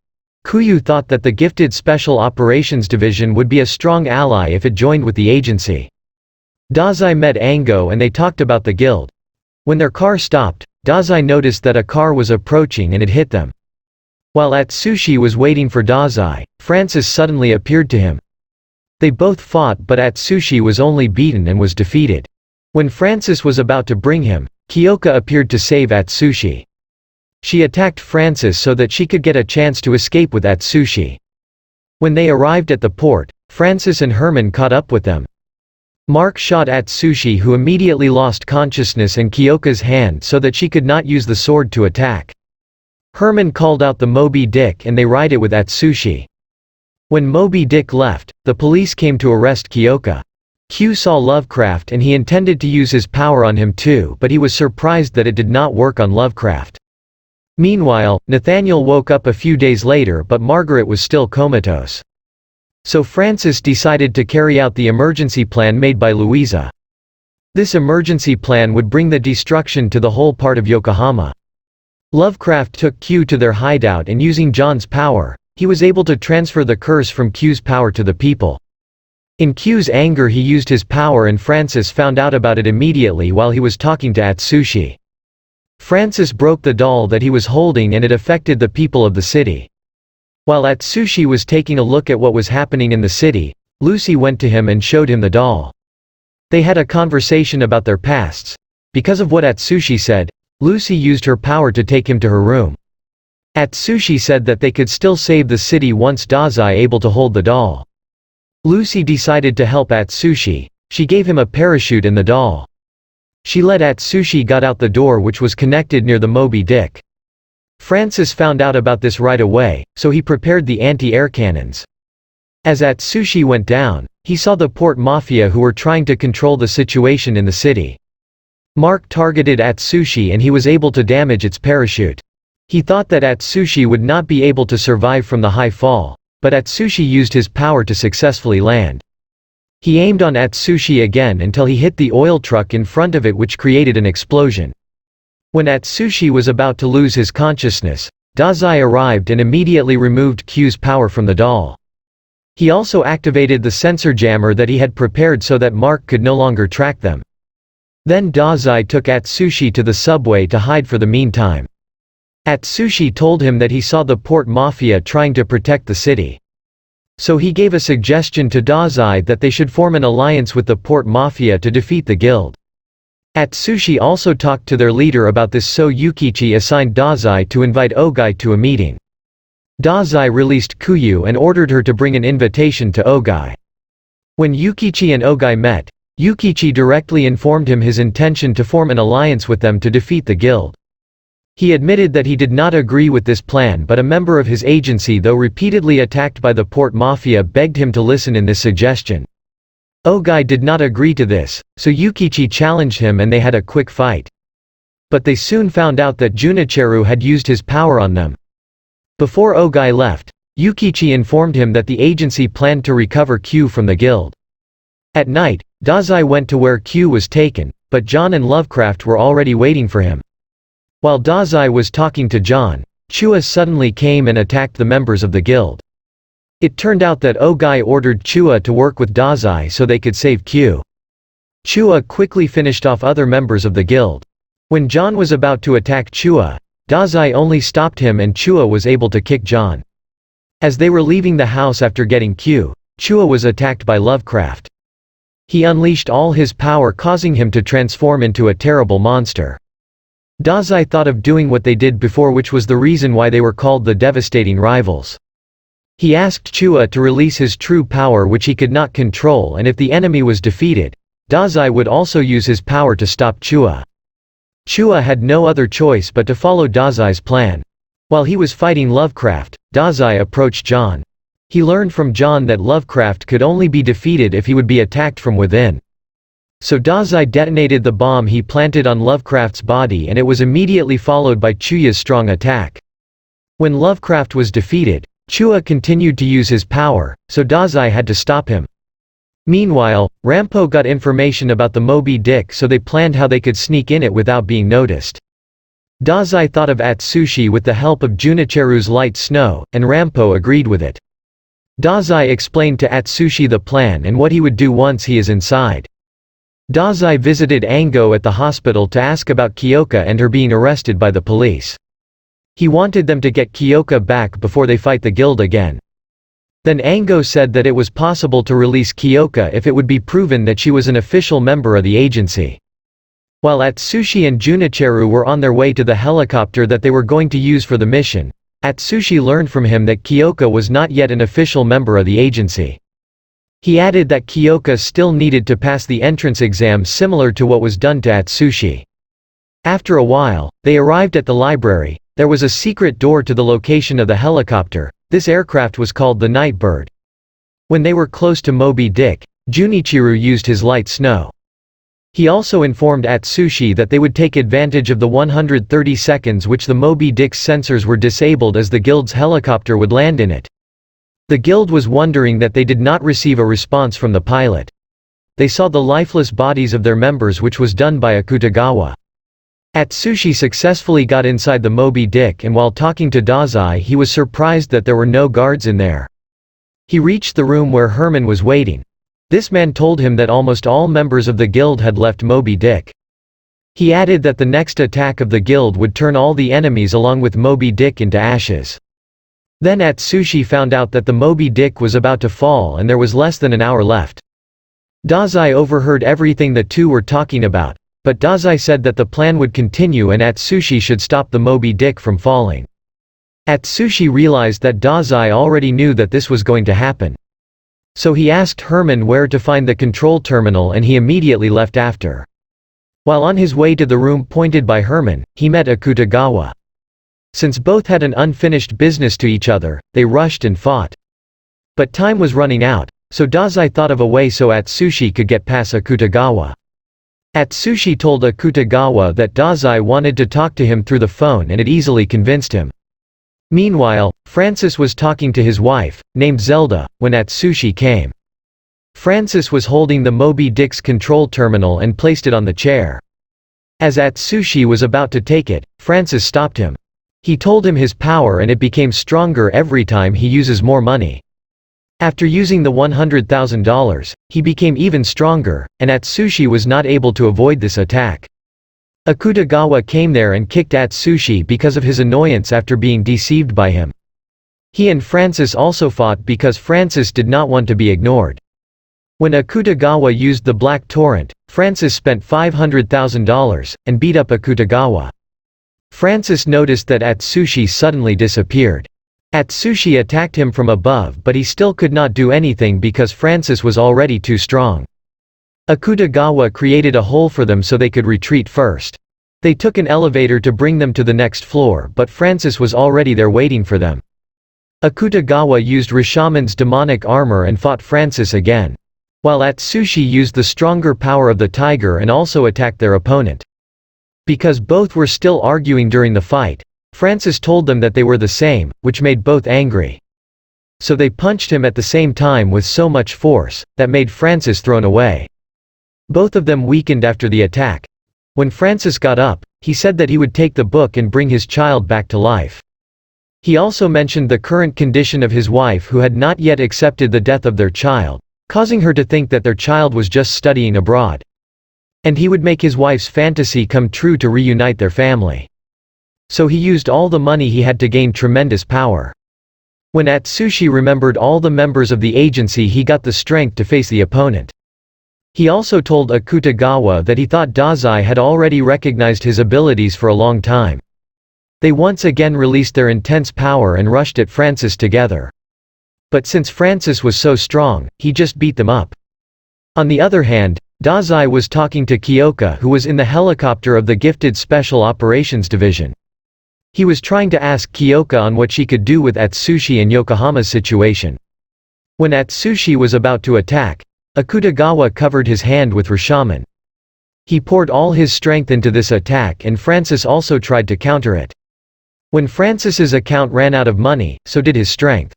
Kuyu thought that the Gifted Special Operations Division would be a strong ally if it joined with the agency. Dazai met Ango and they talked about the guild. When their car stopped, Dazai noticed that a car was approaching and it hit them. While Atsushi was waiting for Dazai, Francis suddenly appeared to him. They both fought, but Atsushi was only beaten and was defeated. When Francis was about to bring him, Kyoka appeared to save Atsushi. She attacked Francis so that she could get a chance to escape with Atsushi. When they arrived at the port, Francis and Herman caught up with them. Mark shot Atsushi, who immediately lost consciousness and Kyoka's hand so that she could not use the sword to attack. Herman called out the Moby Dick and they ride it with Atsushi. When Moby Dick left, the police came to arrest Kyoka. Q saw Lovecraft and he intended to use his power on him too, but he was surprised that it did not work on Lovecraft. Meanwhile, Nathaniel woke up a few days later, but Margaret was still comatose. So Francis decided to carry out the emergency plan made by Louisa. This emergency plan would bring the destruction to the whole part of Yokohama. Lovecraft took Q to their hideout and using John's power, he was able to transfer the curse from Q's power to the people. In Q's anger he used his power and Francis found out about it immediately while he was talking to Atsushi. Francis broke the doll that he was holding and it affected the people of the city. While Atsushi was taking a look at what was happening in the city, Lucy went to him and showed him the doll. They had a conversation about their pasts. Because of what Atsushi said, Lucy used her power to take him to her room. Atsushi said that they could still save the city once Dazai able to hold the doll. Lucy decided to help Atsushi. She gave him a parachute and the doll. She let Atsushi got out the door which was connected near the Moby Dick. Francis found out about this right away, so he prepared the anti-air cannons. As Atsushi went down, he saw the Port Mafia who were trying to control the situation in the city. Mark targeted Atsushi and he was able to damage its parachute. He thought that Atsushi would not be able to survive from the high fall, but Atsushi used his power to successfully land. He aimed on Atsushi again until he hit the oil truck in front of it which created an explosion. When Atsushi was about to lose his consciousness, Dazai arrived and immediately removed Q's power from the doll. He also activated the sensor jammer that he had prepared so that Mark could no longer track them. Then Dazai took Atsushi to the subway to hide for the meantime. Atsushi told him that he saw the Port Mafia trying to protect the city. So he gave a suggestion to Dazai that they should form an alliance with the Port Mafia to defeat the guild. Atsushi also talked to their leader about this, so Yukichi assigned Dazai to invite Ogai to a meeting. Dazai released Kuyu and ordered her to bring an invitation to Ogai. When Yukichi and Ogai met, Yukichi directly informed him his intention to form an alliance with them to defeat the guild. He admitted that he did not agree with this plan, but a member of his agency, though repeatedly attacked by the Port Mafia, begged him to listen in this suggestion. Ogai did not agree to this, so Yukichi challenged him and they had a quick fight. But they soon found out that Junichiro had used his power on them. Before Ogai left, Yukichi informed him that the agency planned to recover Q from the guild. At night, Dazai went to where Q was taken, but John and Lovecraft were already waiting for him. While Dazai was talking to John, Chua suddenly came and attacked the members of the guild. It turned out that Ogai ordered Chua to work with Dazai so they could save Q. Chua quickly finished off other members of the guild. When John was about to attack Chua, Dazai only stopped him and Chua was able to kick John. As they were leaving the house after getting Q, Chua was attacked by Lovecraft. He unleashed all his power, causing him to transform into a terrible monster. Dazai thought of doing what they did before, which was the reason why they were called the devastating rivals. He asked Chua to release his true power which he could not control, and if the enemy was defeated, Dazai would also use his power to stop Chua. Chua had no other choice but to follow Dazai's plan. While he was fighting Lovecraft, Dazai approached John. He learned from John that Lovecraft could only be defeated if he would be attacked from within. So Dazai detonated the bomb he planted on Lovecraft's body, and it was immediately followed by Chuya's strong attack. When Lovecraft was defeated, Chua continued to use his power, so Dazai had to stop him. Meanwhile, Rampo got information about the Moby Dick, so they planned how they could sneak in it without being noticed. Dazai thought of Atsushi with the help of Junichiru's light snow, and Rampo agreed with it. Dazai explained to Atsushi the plan and what he would do once he is inside. Dazai visited Ango at the hospital to ask about Kyoka and her being arrested by the police. He wanted them to get Kyoka back before they fight the guild again. Then Ango said that it was possible to release Kyoka if it would be proven that she was an official member of the agency. While Atsushi and Junichiru were on their way to the helicopter that they were going to use for the mission, Atsushi learned from him that Kyoka was not yet an official member of the agency. He added that Kyoka still needed to pass the entrance exam similar to what was done to Atsushi. After a while, they arrived at the library. There was a secret door to the location of the helicopter. This aircraft was called the Nightbird. When they were close to Moby Dick, Junichiru used his light snow. He also informed Atsushi that they would take advantage of the 130 seconds which the Moby Dick's sensors were disabled as the guild's helicopter would land in it. The guild was wondering that they did not receive a response from the pilot. They saw the lifeless bodies of their members, which was done by Akutagawa. Atsushi successfully got inside the Moby Dick, and while talking to Dazai he was surprised that there were no guards in there. He reached the room where Herman was waiting. This man told him that almost all members of the guild had left Moby Dick. He added that the next attack of the guild would turn all the enemies along with Moby Dick into ashes. Then Atsushi found out that the Moby Dick was about to fall and there was less than an hour left. Dazai overheard everything the two were talking about, but Dazai said that the plan would continue and Atsushi should stop the Moby Dick from falling. Atsushi realized that Dazai already knew that this was going to happen. So he asked Herman where to find the control terminal, and he immediately left after. While on his way to the room pointed by Herman, he met Akutagawa. Since both had an unfinished business to each other, they rushed and fought. But time was running out, so Dazai thought of a way so Atsushi could get past Akutagawa. Atsushi told Akutagawa that Dazai wanted to talk to him through the phone, and it easily convinced him. Meanwhile, Francis was talking to his wife, named Zelda, when Atsushi came. Francis was holding the Moby Dick's control terminal and placed it on the chair. As Atsushi was about to take it, Francis stopped him. He told him his power, and it became stronger every time he uses more money. After using the $100,000, he became even stronger, and Atsushi was not able to avoid this attack. Akutagawa came there and kicked Atsushi because of his annoyance after being deceived by him. He and Francis also fought because Francis did not want to be ignored. When Akutagawa used the Black Torrent, Francis spent $500,000, and beat up Akutagawa. Francis noticed that Atsushi suddenly disappeared. Atsushi attacked him from above, but he still could not do anything because Francis was already too strong. Akutagawa created a hole for them so they could retreat first. They took an elevator to bring them to the next floor, but Francis was already there waiting for them. Akutagawa used Rishaman's demonic armor and fought Francis again. While Atsushi used the stronger power of the tiger and also attacked their opponent. Because both were still arguing during the fight, Francis told them that they were the same, which made both angry. So they punched him at the same time with so much force, that made Francis thrown away. Both of them weakened after the attack. When Francis got up, he said that he would take the book and bring his child back to life. He also mentioned the current condition of his wife, who had not yet accepted the death of their child, causing her to think that their child was just studying abroad. And he would make his wife's fantasy come true to reunite their family. So he used all the money he had to gain tremendous power. When Atsushi remembered all the members of the agency, he got the strength to face the opponent. He also told Akutagawa that he thought Dazai had already recognized his abilities for a long time. They once again released their intense power and rushed at Francis together. But since Francis was so strong, he just beat them up. On the other hand, Dazai was talking to Kyoka, who was in the helicopter of the Gifted Special Operations Division. He was trying to ask Kyoka on what she could do with Atsushi and Yokohama's situation. When Atsushi was about to attack, Akutagawa covered his hand with Rashomon. He poured all his strength into this attack, and Francis also tried to counter it. When Francis's account ran out of money, so did his strength.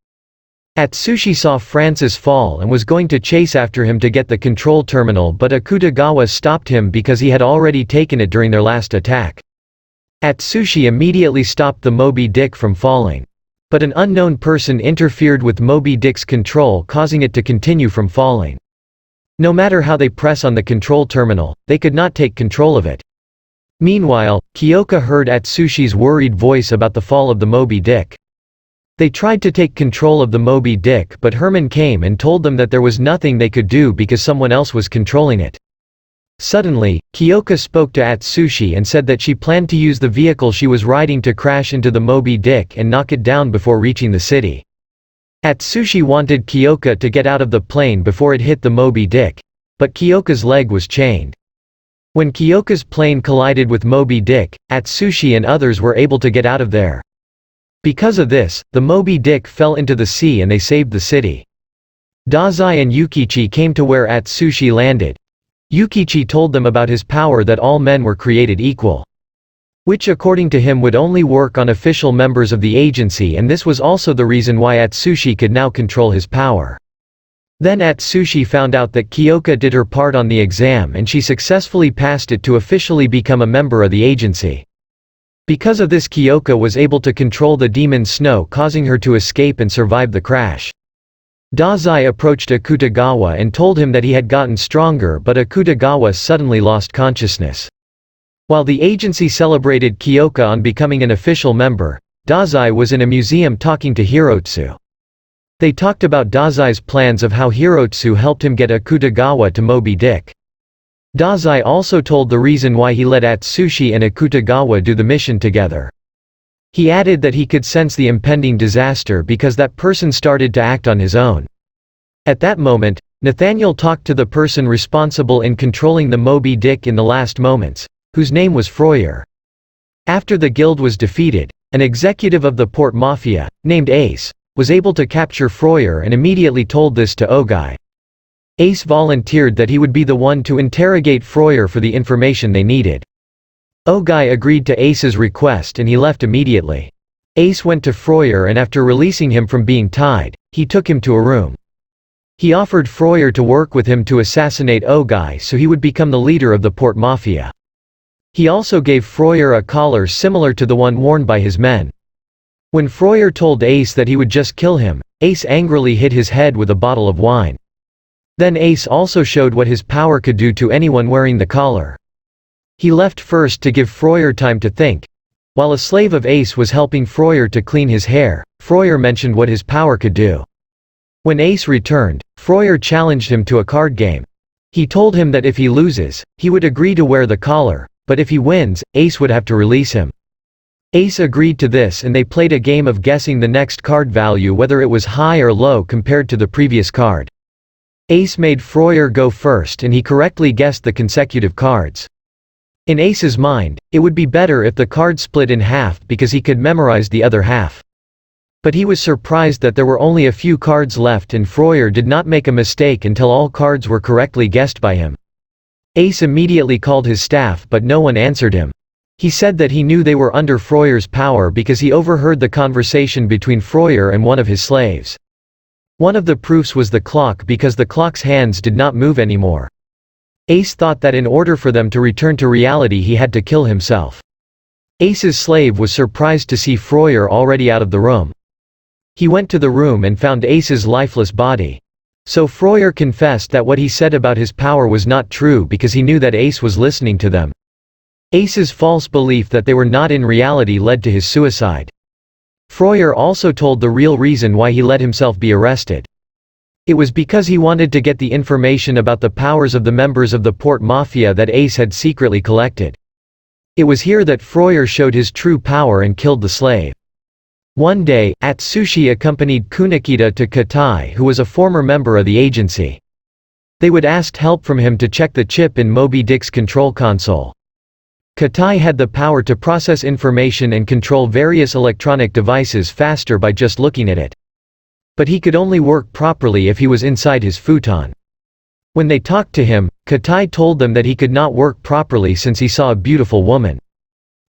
Atsushi saw Francis fall and was going to chase after him to get the control terminal, but Akutagawa stopped him because he had already taken it during their last attack. Atsushi immediately stopped the Moby Dick from falling. But an unknown person interfered with Moby Dick's control, causing it to continue from falling. No matter how they press on the control terminal, they could not take control of it. Meanwhile, Kyoka heard Atsushi's worried voice about the fall of the Moby Dick. They tried to take control of the Moby Dick, but Herman came and told them that there was nothing they could do because someone else was controlling it. Suddenly, Kyoka spoke to Atsushi and said that she planned to use the vehicle she was riding to crash into the Moby Dick and knock it down before reaching the city. Atsushi wanted Kyoka to get out of the plane before it hit the Moby Dick. But Kyoka's leg was chained. When Kyoka's plane collided with Moby Dick, Atsushi and others were able to get out of there. Because of this, the Moby Dick fell into the sea and they saved the city. Dazai and Yukichi came to where Atsushi landed. Yukichi told them about his power, that all men were created equal. Which according to him would only work on official members of the agency, and this was also the reason why Atsushi could now control his power. Then Atsushi found out that Kyoka did her part on the exam and she successfully passed it to officially become a member of the agency. Because of this, Kyoka was able to control the demon Snow, causing her to escape and survive the crash. Dazai approached Akutagawa and told him that he had gotten stronger, but Akutagawa suddenly lost consciousness. While the agency celebrated Kyoka on becoming an official member, Dazai was in a museum talking to Hirotsu. They talked about Dazai's plans of how Hirotsu helped him get Akutagawa to Moby Dick. Dazai also told the reason why he let Atsushi and Akutagawa do the mission together. He added that he could sense the impending disaster because that person started to act on his own. At that moment, Nathaniel talked to the person responsible in controlling the Moby Dick in the last moments, whose name was Froyer. After the guild was defeated, an executive of the Port Mafia, named Ace, was able to capture Froyer and immediately told this to Ogai. Ace volunteered that he would be the one to interrogate Froyer for the information they needed. Ogai agreed to Ace's request and he left immediately. Ace went to Froyer and after releasing him from being tied, he took him to a room. He offered Froyer to work with him to assassinate Ogai so he would become the leader of the Port Mafia. He also gave Froyer a collar similar to the one worn by his men. When Froyer told Ace that he would just kill him, Ace angrily hit his head with a bottle of wine. Then Ace also showed what his power could do to anyone wearing the collar. He left first to give Froyer time to think. While a slave of Ace was helping Froyer to clean his hair, Froyer mentioned what his power could do. When Ace returned, Froyer challenged him to a card game. He told him that if he loses, he would agree to wear the collar, but if he wins, Ace would have to release him. Ace agreed to this and they played a game of guessing the next card value, whether it was high or low compared to the previous card. Ace made Froyer go first and he correctly guessed the consecutive cards. In Ace's mind, it would be better if the card split in half because he could memorize the other half. But he was surprised that there were only a few cards left and Froyer did not make a mistake until all cards were correctly guessed by him. Ace immediately called his staff but no one answered him. He said that he knew they were under Froyer's power because he overheard the conversation between Froyer and one of his slaves. One of the proofs was the clock because the clock's hands did not move anymore. Ace thought that in order for them to return to reality he had to kill himself. Ace's slave was surprised to see Froyer already out of the room. He went to the room and found Ace's lifeless body. So Froyer confessed that what he said about his power was not true because he knew that Ace was listening to them. Ace's false belief that they were not in reality led to his suicide. Froyer also told the real reason why he let himself be arrested. It was because he wanted to get the information about the powers of the members of the Port Mafia that Ace had secretly collected. It was here that Freuer showed his true power and killed the slave. One day, Atsushi accompanied Kunikita to Katai, who was a former member of the agency. They would ask help from him to check the chip in Moby Dick's control console. Katai had the power to process information and control various electronic devices faster by just looking at it. But he could only work properly if he was inside his futon. When they talked to him, Katai told them that he could not work properly since he saw a beautiful woman.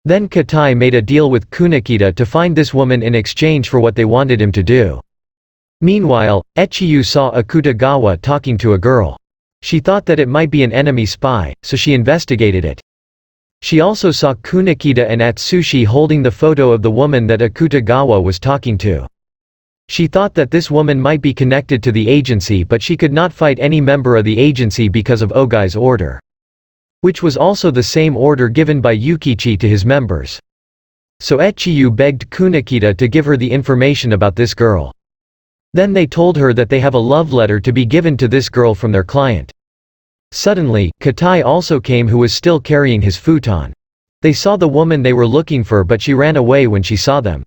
Then Katai made a deal with Kunikita to find this woman in exchange for what they wanted him to do. Meanwhile, Echiyu saw Akutagawa talking to a girl. She thought that it might be an enemy spy, so she investigated it. She also saw Kunikita and Atsushi holding the photo of the woman that Akutagawa was talking to. She thought that this woman might be connected to the agency, but she could not fight any member of the agency because of Ogai's order, which was also the same order given by Yukichi to his members. So Echiyu begged Kunikita to give her the information about this girl. Then they told her that they have a love letter to be given to this girl from their client. Suddenly, Katai also came, who was still carrying his futon. They saw the woman they were looking for, but she ran away when she saw them.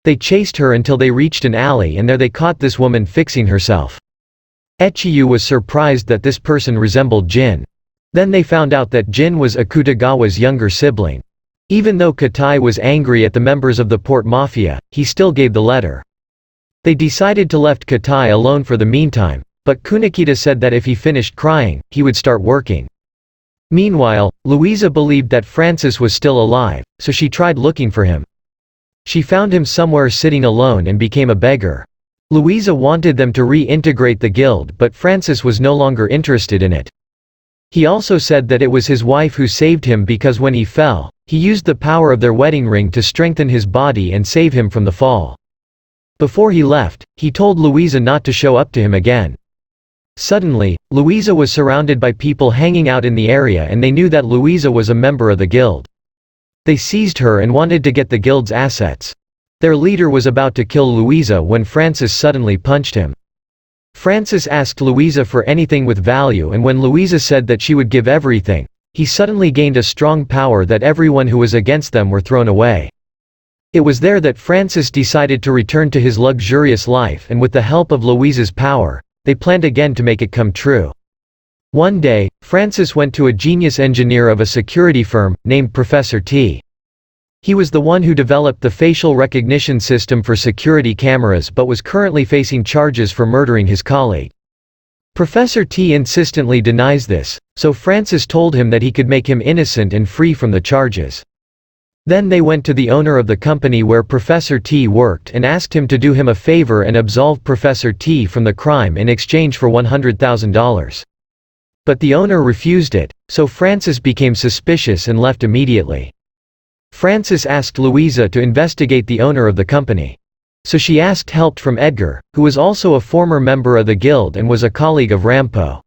They chased her until they reached an alley, and there they caught this woman fixing herself. Echiyu was surprised that this person resembled Jin. Then they found out that Jin was Akutagawa's younger sibling. Even though Katai was angry at the members of the Port Mafia, he still gave the letter. They decided to left Katai alone for the meantime, but Kunikita said that if he finished crying, he would start working. Meanwhile, Louisa believed that Francis was still alive, so she tried looking for him. She found him somewhere sitting alone and became a beggar. Louisa wanted them to reintegrate the guild, but Francis was no longer interested in it. He also said that it was his wife who saved him because when he fell, he used the power of their wedding ring to strengthen his body and save him from the fall. Before he left, he told Louisa not to show up to him again. Suddenly, Louisa was surrounded by people hanging out in the area, and they knew that Louisa was a member of the guild. They seized her and wanted to get the guild's assets. Their leader was about to kill Louisa when Francis suddenly punched him. Francis asked Louisa for anything with value, and when Louisa said that she would give everything, he suddenly gained a strong power that everyone who was against them were thrown away. It was there that Francis decided to return to his luxurious life, and with the help of Louisa's power, they planned again to make it come true. One day, Francis went to a genius engineer of a security firm, named Professor T. He was the one who developed the facial recognition system for security cameras, but was currently facing charges for murdering his colleague. Professor T insistently denies this, so Francis told him that he could make him innocent and free from the charges. Then they went to the owner of the company where Professor T worked and asked him to do him a favor and absolve Professor T from the crime in exchange for $100,000. But the owner refused it, so Francis became suspicious and left immediately. Francis asked Louisa to investigate the owner of the company. So she asked help from Edgar, who was also a former member of the guild and was a colleague of Rampo.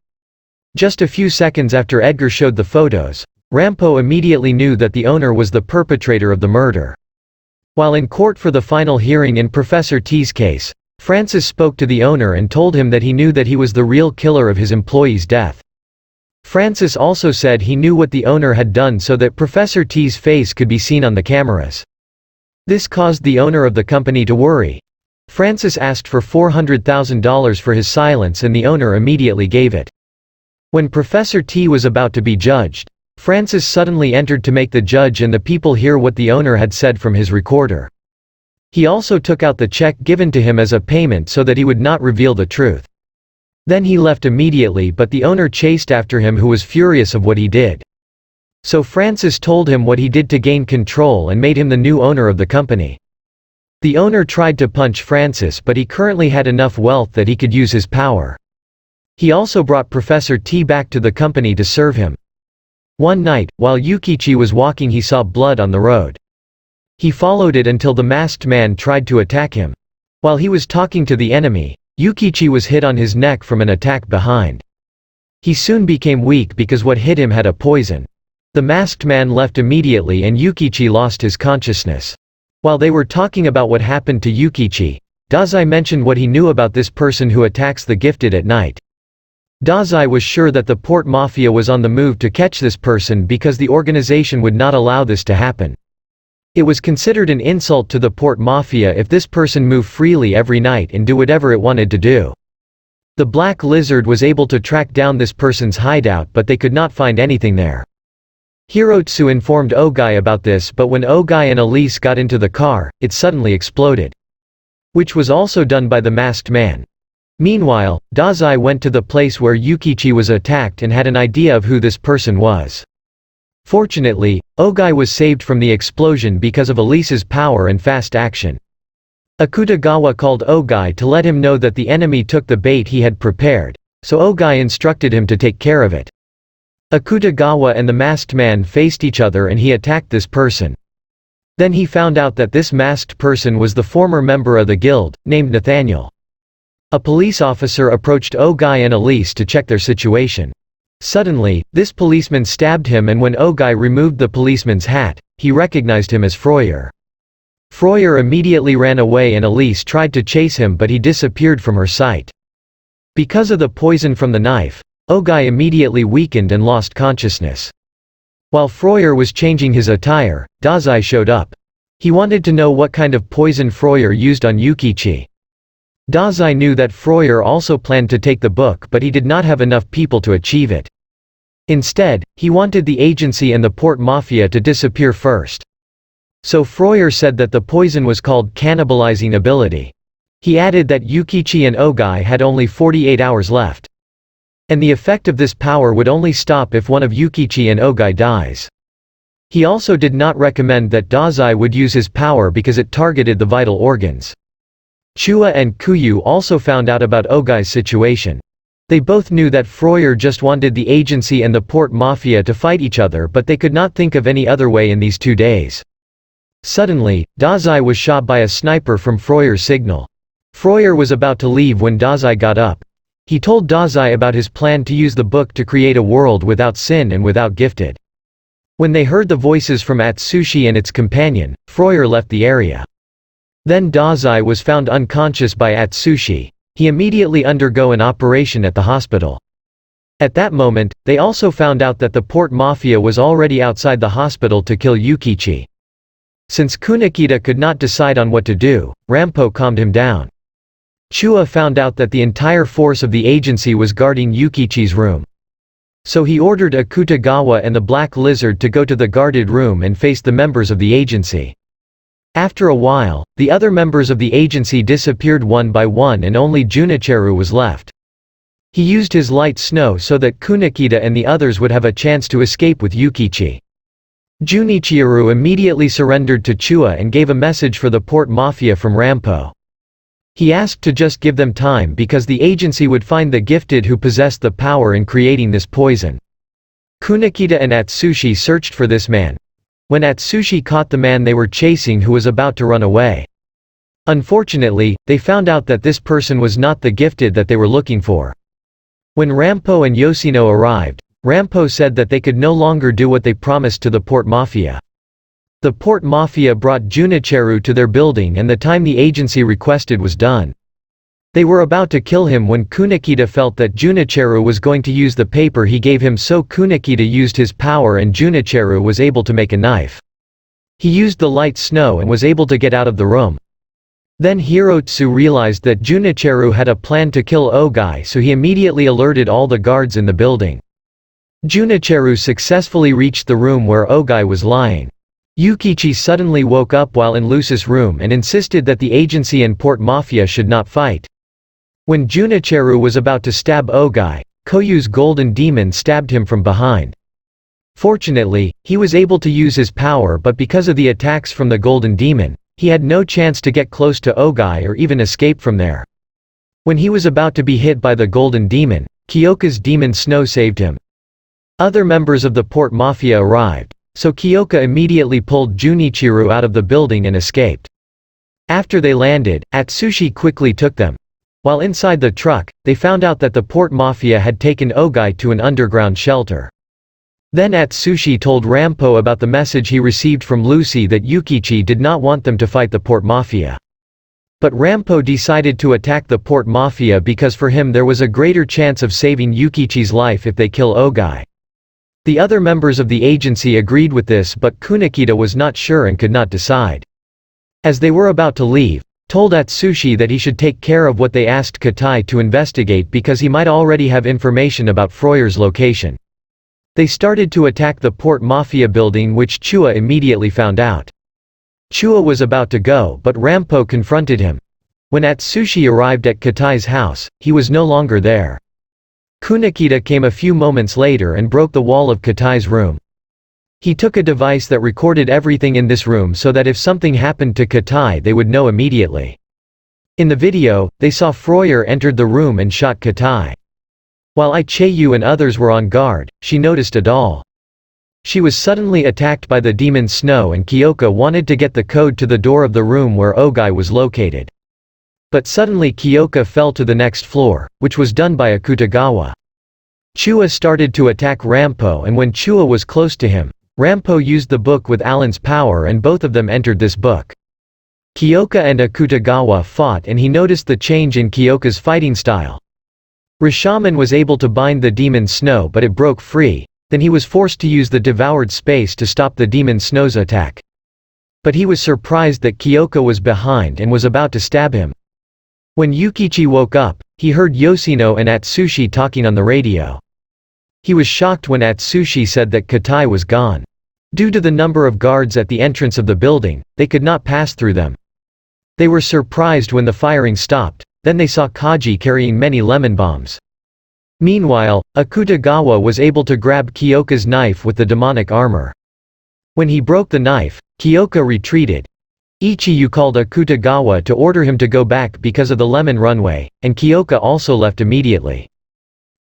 Just a few seconds after Edgar showed the photos, Rampo immediately knew that the owner was the perpetrator of the murder. While in court for the final hearing in Professor T's case, Francis spoke to the owner and told him that he knew that he was the real killer of his employee's death. Francis also said he knew what the owner had done so that Professor T's face could be seen on the cameras. This caused the owner of the company to worry. Francis asked for $400,000 for his silence, and the owner immediately gave it. When Professor T was about to be judged, Francis suddenly entered to make the judge and the people hear what the owner had said from his recorder. He also took out the check given to him as a payment so that he would not reveal the truth. Then he left immediately, but the owner chased after him, who was furious of what he did. So Francis told him what he did to gain control and made him the new owner of the company. The owner tried to punch Francis, but he currently had enough wealth that he could use his power. He also brought Professor T back to the company to serve him. One night, while Yukichi was walking, he saw blood on the road. He followed it until the masked man tried to attack him. While he was talking to the enemy, Yukichi was hit on his neck from an attack behind. He soon became weak because what hit him had a poison. The masked man left immediately and Yukichi lost his consciousness. While they were talking about what happened to Yukichi, Dazai mentioned what he knew about this person who attacks the gifted at night. Dazai was sure that the Port Mafia was on the move to catch this person because the organization would not allow this to happen. It was considered an insult to the Port Mafia if this person moved freely every night and do whatever it wanted to do. The Black Lizard was able to track down this person's hideout, but they could not find anything there. Hirotsu informed Ogai about this, but when Ogai and Elise got into the car, it suddenly exploded. Which was also done by the masked man. Meanwhile, Dazai went to the place where Yukichi was attacked and had an idea of who this person was. Fortunately, Ogai was saved from the explosion because of Elise's power and fast action. Akutagawa called Ogai to let him know that the enemy took the bait he had prepared, so Ogai instructed him to take care of it. Akutagawa and the masked man faced each other and he attacked this person. Then he found out that this masked person was the former member of the guild, named Nathaniel. A police officer approached Ogai and Elise to check their situation. Suddenly, this policeman stabbed him, and when Ogai removed the policeman's hat, he recognized him as Freuer. Freuer immediately ran away and Elise tried to chase him, but he disappeared from her sight. Because of the poison from the knife, Ogai immediately weakened and lost consciousness. While Freuer was changing his attire, Dazai showed up. He wanted to know what kind of poison Freuer used on Yukichi. Dazai knew that Freuer also planned to take the book, but he did not have enough people to achieve it. Instead, he wanted the agency and the Port Mafia to disappear first. So Freuer said that the poison was called cannibalizing ability. He added that Yukichi and Ogai had only 48 hours left. And the effect of this power would only stop if one of Yukichi and Ogai dies. He also did not recommend that Dazai would use his power because it targeted the vital organs. Chua and Kuyu also found out about Ogai's situation. They both knew that Freuer just wanted the agency and the Port Mafia to fight each other, but they could not think of any other way in these 2 days. Suddenly, Dazai was shot by a sniper from Freuer's signal. Freuer was about to leave when Dazai got up. He told Dazai about his plan to use the book to create a world without sin and without gifted. When they heard the voices from Atsushi and its companion, Freuer left the area. Then Dazai was found unconscious by Atsushi. He immediately undergo an operation at the hospital. At that moment, they also found out that the Port Mafia was already outside the hospital to kill Yukichi. Since Kunikita could not decide on what to do, Rampo calmed him down. Chua found out that the entire force of the agency was guarding Yukichi's room. So he ordered Akutagawa and the Black Lizard to go to the guarded room and face the members of the agency. After a while, the other members of the agency disappeared one by one and only Junichiro was left. He used his light snow so that Kunikita and the others would have a chance to escape with Yukichi. Junichiro immediately surrendered to Chua and gave a message for the Port Mafia from Rampo. He asked to just give them time because the agency would find the gifted who possessed the power in creating this poison. Kunikita and Atsushi searched for this man. When Atsushi caught the man they were chasing who was about to run away. Unfortunately, they found out that this person was not the gifted that they were looking for. When Rampo and Yoshino arrived, Rampo said that they could no longer do what they promised to the Port Mafia. The Port Mafia brought Junichiro to their building and the time the agency requested was done. They were about to kill him when Kunikita felt that Junichiro was going to use the paper he gave him, so Kunikita used his power and Junichiro was able to make a knife. He used the light snow and was able to get out of the room. Then Hirotsu realized that Junichiro had a plan to kill Ogai, so he immediately alerted all the guards in the building. Junichiro successfully reached the room where Ogai was lying. Yukichi suddenly woke up while in Lucis' room and insisted that the agency and Port Mafia should not fight. When Junichiro was about to stab Ogai, Koyu's golden demon stabbed him from behind. Fortunately, he was able to use his power, but because of the attacks from the golden demon, he had no chance to get close to Ogai or even escape from there. When he was about to be hit by the golden demon, Kyoka's demon snow saved him. Other members of the Port Mafia arrived, so Kyoka immediately pulled Junichiro out of the building and escaped. After they landed, Atsushi quickly took them. While inside the truck, they found out that the Port Mafia had taken Ogai to an underground shelter. Then Atsushi told Rampo about the message he received from Lucy that Yukichi did not want them to fight the Port Mafia. But Rampo decided to attack the Port Mafia because for him there was a greater chance of saving Yukichi's life if they kill Ogai. The other members of the agency agreed with this, but Kunekita was not sure and could not decide. As they were about to leave, told Atsushi that he should take care of what they asked Katai to investigate because he might already have information about Froyer's location. They started to attack the Port Mafia building, which Chua immediately found out. Chua was about to go, but Rampo confronted him. When Atsushi arrived at Katai's house, he was no longer there. Kunekita came a few moments later and broke the wall of Katai's room. He took a device that recorded everything in this room so that if something happened to Katai they would know immediately. In the video, they saw Froyer entered the room and shot Katai. While Icheyu and others were on guard, she noticed a doll. She was suddenly attacked by the demon Snow and Kyoka wanted to get the code to the door of the room where Ogai was located. But suddenly Kyoka fell to the next floor, which was done by Akutagawa. Chua started to attack Rampo, and when Chua was close to him, Rampo used the book with Alan's power and both of them entered this book. Kyoka and Akutagawa fought and he noticed the change in Kyoka's fighting style. Rashomon was able to bind the demon Snow but it broke free, then he was forced to use the devoured space to stop the demon Snow's attack. But he was surprised that Kyoka was behind and was about to stab him. When Yukichi woke up, he heard Yoshino and Atsushi talking on the radio. He was shocked when Atsushi said that Katai was gone. Due to the number of guards at the entrance of the building, they could not pass through them. They were surprised when the firing stopped, then they saw Kaji carrying many lemon bombs. Meanwhile, Akutagawa was able to grab Kyoka's knife with the demonic armor. When he broke the knife, Kyoka retreated. Ichiyu called Akutagawa to order him to go back because of the lemon runway, and Kyoka also left immediately.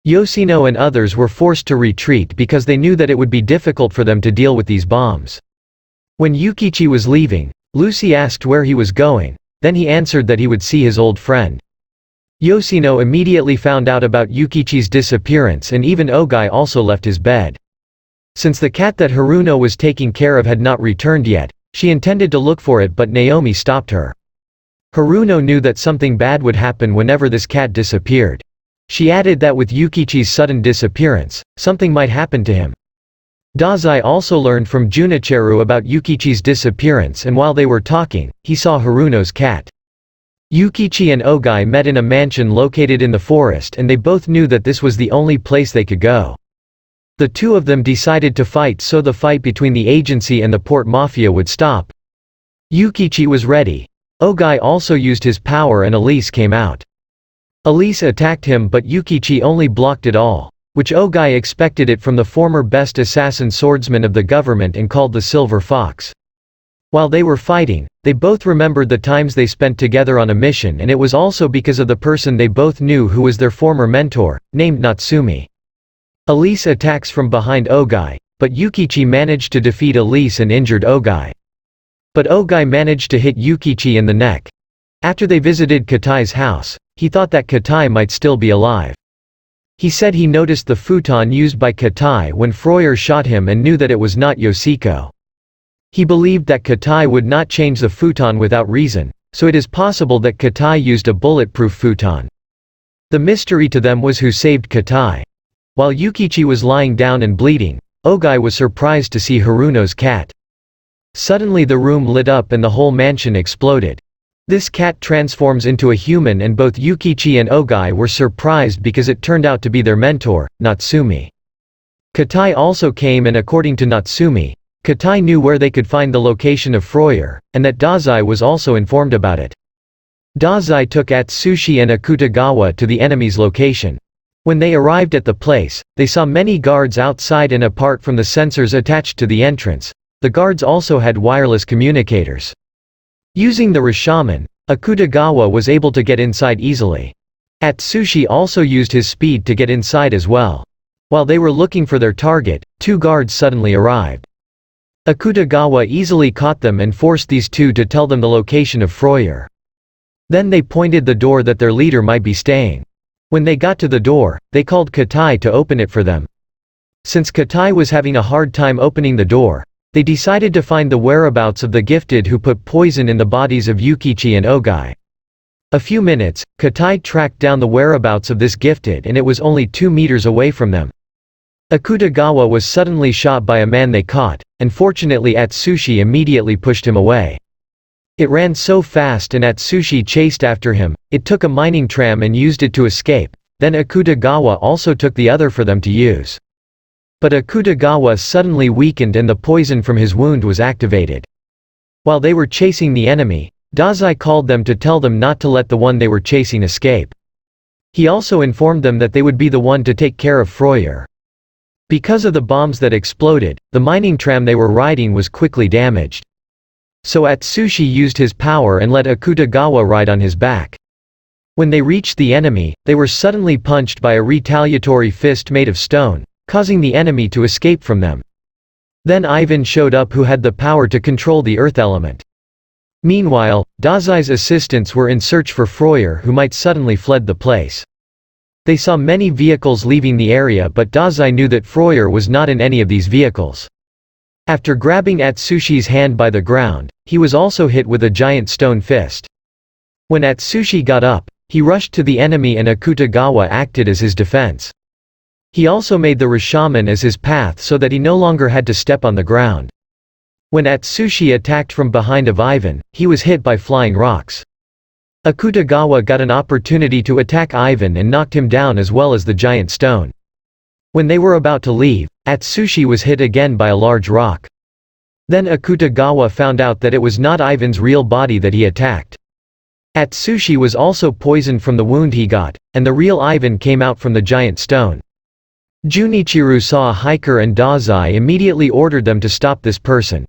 Yoshino and others were forced to retreat because they knew that it would be difficult for them to deal with these bombs. When Yukichi was leaving, Lucy asked where he was going, then he answered that he would see his old friend. Yoshino immediately found out about Yukichi's disappearance and even Ogai also left his bed. Since the cat that Haruno was taking care of had not returned yet, she intended to look for it but Naomi stopped her. Haruno knew that something bad would happen whenever this cat disappeared. She added that with Yukichi's sudden disappearance, something might happen to him. Dazai also learned from Junichiro about Yukichi's disappearance and while they were talking, he saw Haruno's cat. Yukichi and Ogai met in a mansion located in the forest and they both knew that this was the only place they could go. The two of them decided to fight so the fight between the agency and the Port Mafia would stop. Yukichi was ready. Ogai also used his power and Elise came out. Elise attacked him but Yukichi only blocked it all, which Ogai expected it from the former best assassin swordsman of the government and called the Silver Fox. While they were fighting, they both remembered the times they spent together on a mission and it was also because of the person they both knew who was their former mentor, named Natsumi. Elise attacks from behind Ogai, but Yukichi managed to defeat Elise and injured Ogai. But Ogai managed to hit Yukichi in the neck. After they visited Katai's house, he thought that Katai might still be alive. He said he noticed the futon used by Katai when Froyer shot him and knew that it was not Yoshiko. He believed that Katai would not change the futon without reason, so it is possible that Katai used a bulletproof futon. The mystery to them was who saved Katai. While Yukichi was lying down and bleeding, Ogai was surprised to see Haruno's cat. Suddenly the room lit up and the whole mansion exploded. This cat transforms into a human and both Yukichi and Ogai were surprised because it turned out to be their mentor, Natsumi. Katai also came and according to Natsumi, Katai knew where they could find the location of Froyer, and that Dazai was also informed about it. Dazai took Atsushi and Akutagawa to the enemy's location. When they arrived at the place, they saw many guards outside and apart from the sensors attached to the entrance, the guards also had wireless communicators. Using the Rashomon, Akutagawa was able to get inside easily. Atsushi also used his speed to get inside as well. While they were looking for their target, two guards suddenly arrived. Akutagawa easily caught them and forced these two to tell them the location of Froyer. Then they pointed the door that their leader might be staying. When they got to the door, they called Katai to open it for them. Since Katai was having a hard time opening the door, they decided to find the whereabouts of the gifted who put poison in the bodies of Yukichi and Ogai. A few minutes, Katai tracked down the whereabouts of this gifted and it was only 2 meters away from them. Akutagawa was suddenly shot by a man they caught, and fortunately Atsushi immediately pushed him away. It ran so fast and Atsushi chased after him, it took a mining tram and used it to escape, then Akutagawa also took the other for them to use. But Akutagawa suddenly weakened and the poison from his wound was activated. While they were chasing the enemy, Dazai called them to tell them not to let the one they were chasing escape. He also informed them that they would be the one to take care of Freuer. Because of the bombs that exploded, the mining tram they were riding was quickly damaged. So Atsushi used his power and let Akutagawa ride on his back. When they reached the enemy, they were suddenly punched by a retaliatory fist made of stone, causing the enemy to escape from them. Then Ivan showed up who had the power to control the earth element. Meanwhile, Dazai's assistants were in search for Freuer who might suddenly fled the place. They saw many vehicles leaving the area but Dazai knew that Freuer was not in any of these vehicles. After grabbing Atsushi's hand by the ground, he was also hit with a giant stone fist. When Atsushi got up, he rushed to the enemy and Akutagawa acted as his defense. He also made the Rashomon as his path so that he no longer had to step on the ground. When Atsushi attacked from behind of Ivan, he was hit by flying rocks. Akutagawa got an opportunity to attack Ivan and knocked him down as well as the giant stone. When they were about to leave, Atsushi was hit again by a large rock. Then Akutagawa found out that it was not Ivan's real body that he attacked. Atsushi was also poisoned from the wound he got, and the real Ivan came out from the giant stone. Junichiro saw a hiker and Dazai immediately ordered them to stop this person.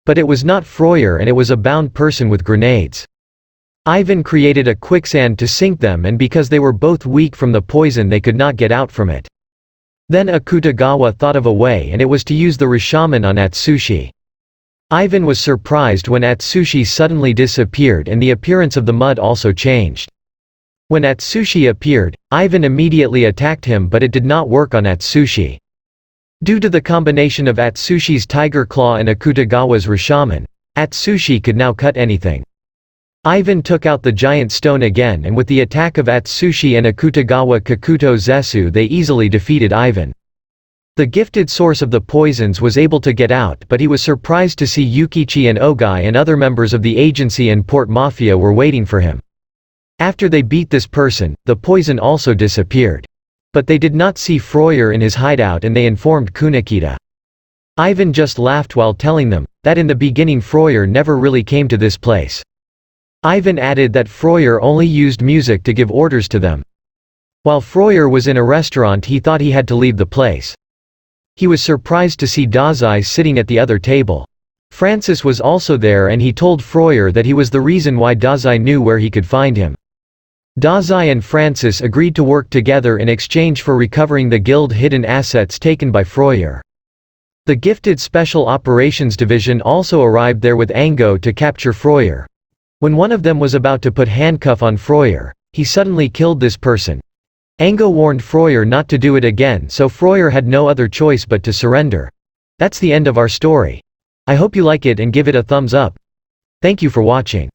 But it was not Freuer and it was a bound person with grenades. Ivan created a quicksand to sink them and because they were both weak from the poison they could not get out from it. Then Akutagawa thought of a way and it was to use the Rashomon on Atsushi. Ivan was surprised when Atsushi suddenly disappeared and the appearance of the mud also changed. When Atsushi appeared, Ivan immediately attacked him but it did not work on Atsushi. Due to the combination of Atsushi's tiger claw and Akutagawa's Rashomon, Atsushi could now cut anything. Ivan took out the giant stone again and with the attack of Atsushi and Akutagawa Kakuto Zetsu they easily defeated Ivan. The gifted source of the poisons was able to get out but he was surprised to see Yukichi and Ogai and other members of the agency and Port Mafia were waiting for him. After they beat this person, the poison also disappeared. But they did not see Freuer in his hideout and they informed Kunikita. Ivan just laughed while telling them that in the beginning Freuer never really came to this place. Ivan added that Freuer only used music to give orders to them. While Freuer was in a restaurant he thought he had to leave the place. He was surprised to see Dazai sitting at the other table. Francis was also there and he told Freuer that he was the reason why Dazai knew where he could find him. Dazai and Francis agreed to work together in exchange for recovering the guild hidden assets taken by Freuer. The gifted Special Operations Division also arrived there with Ango to capture Freuer. When one of them was about to put handcuff on Freuer, he suddenly killed this person. Ango warned Freuer not to do it again so Freuer had no other choice but to surrender. That's the end of our story. I hope you like it and give it a thumbs up. Thank you for watching.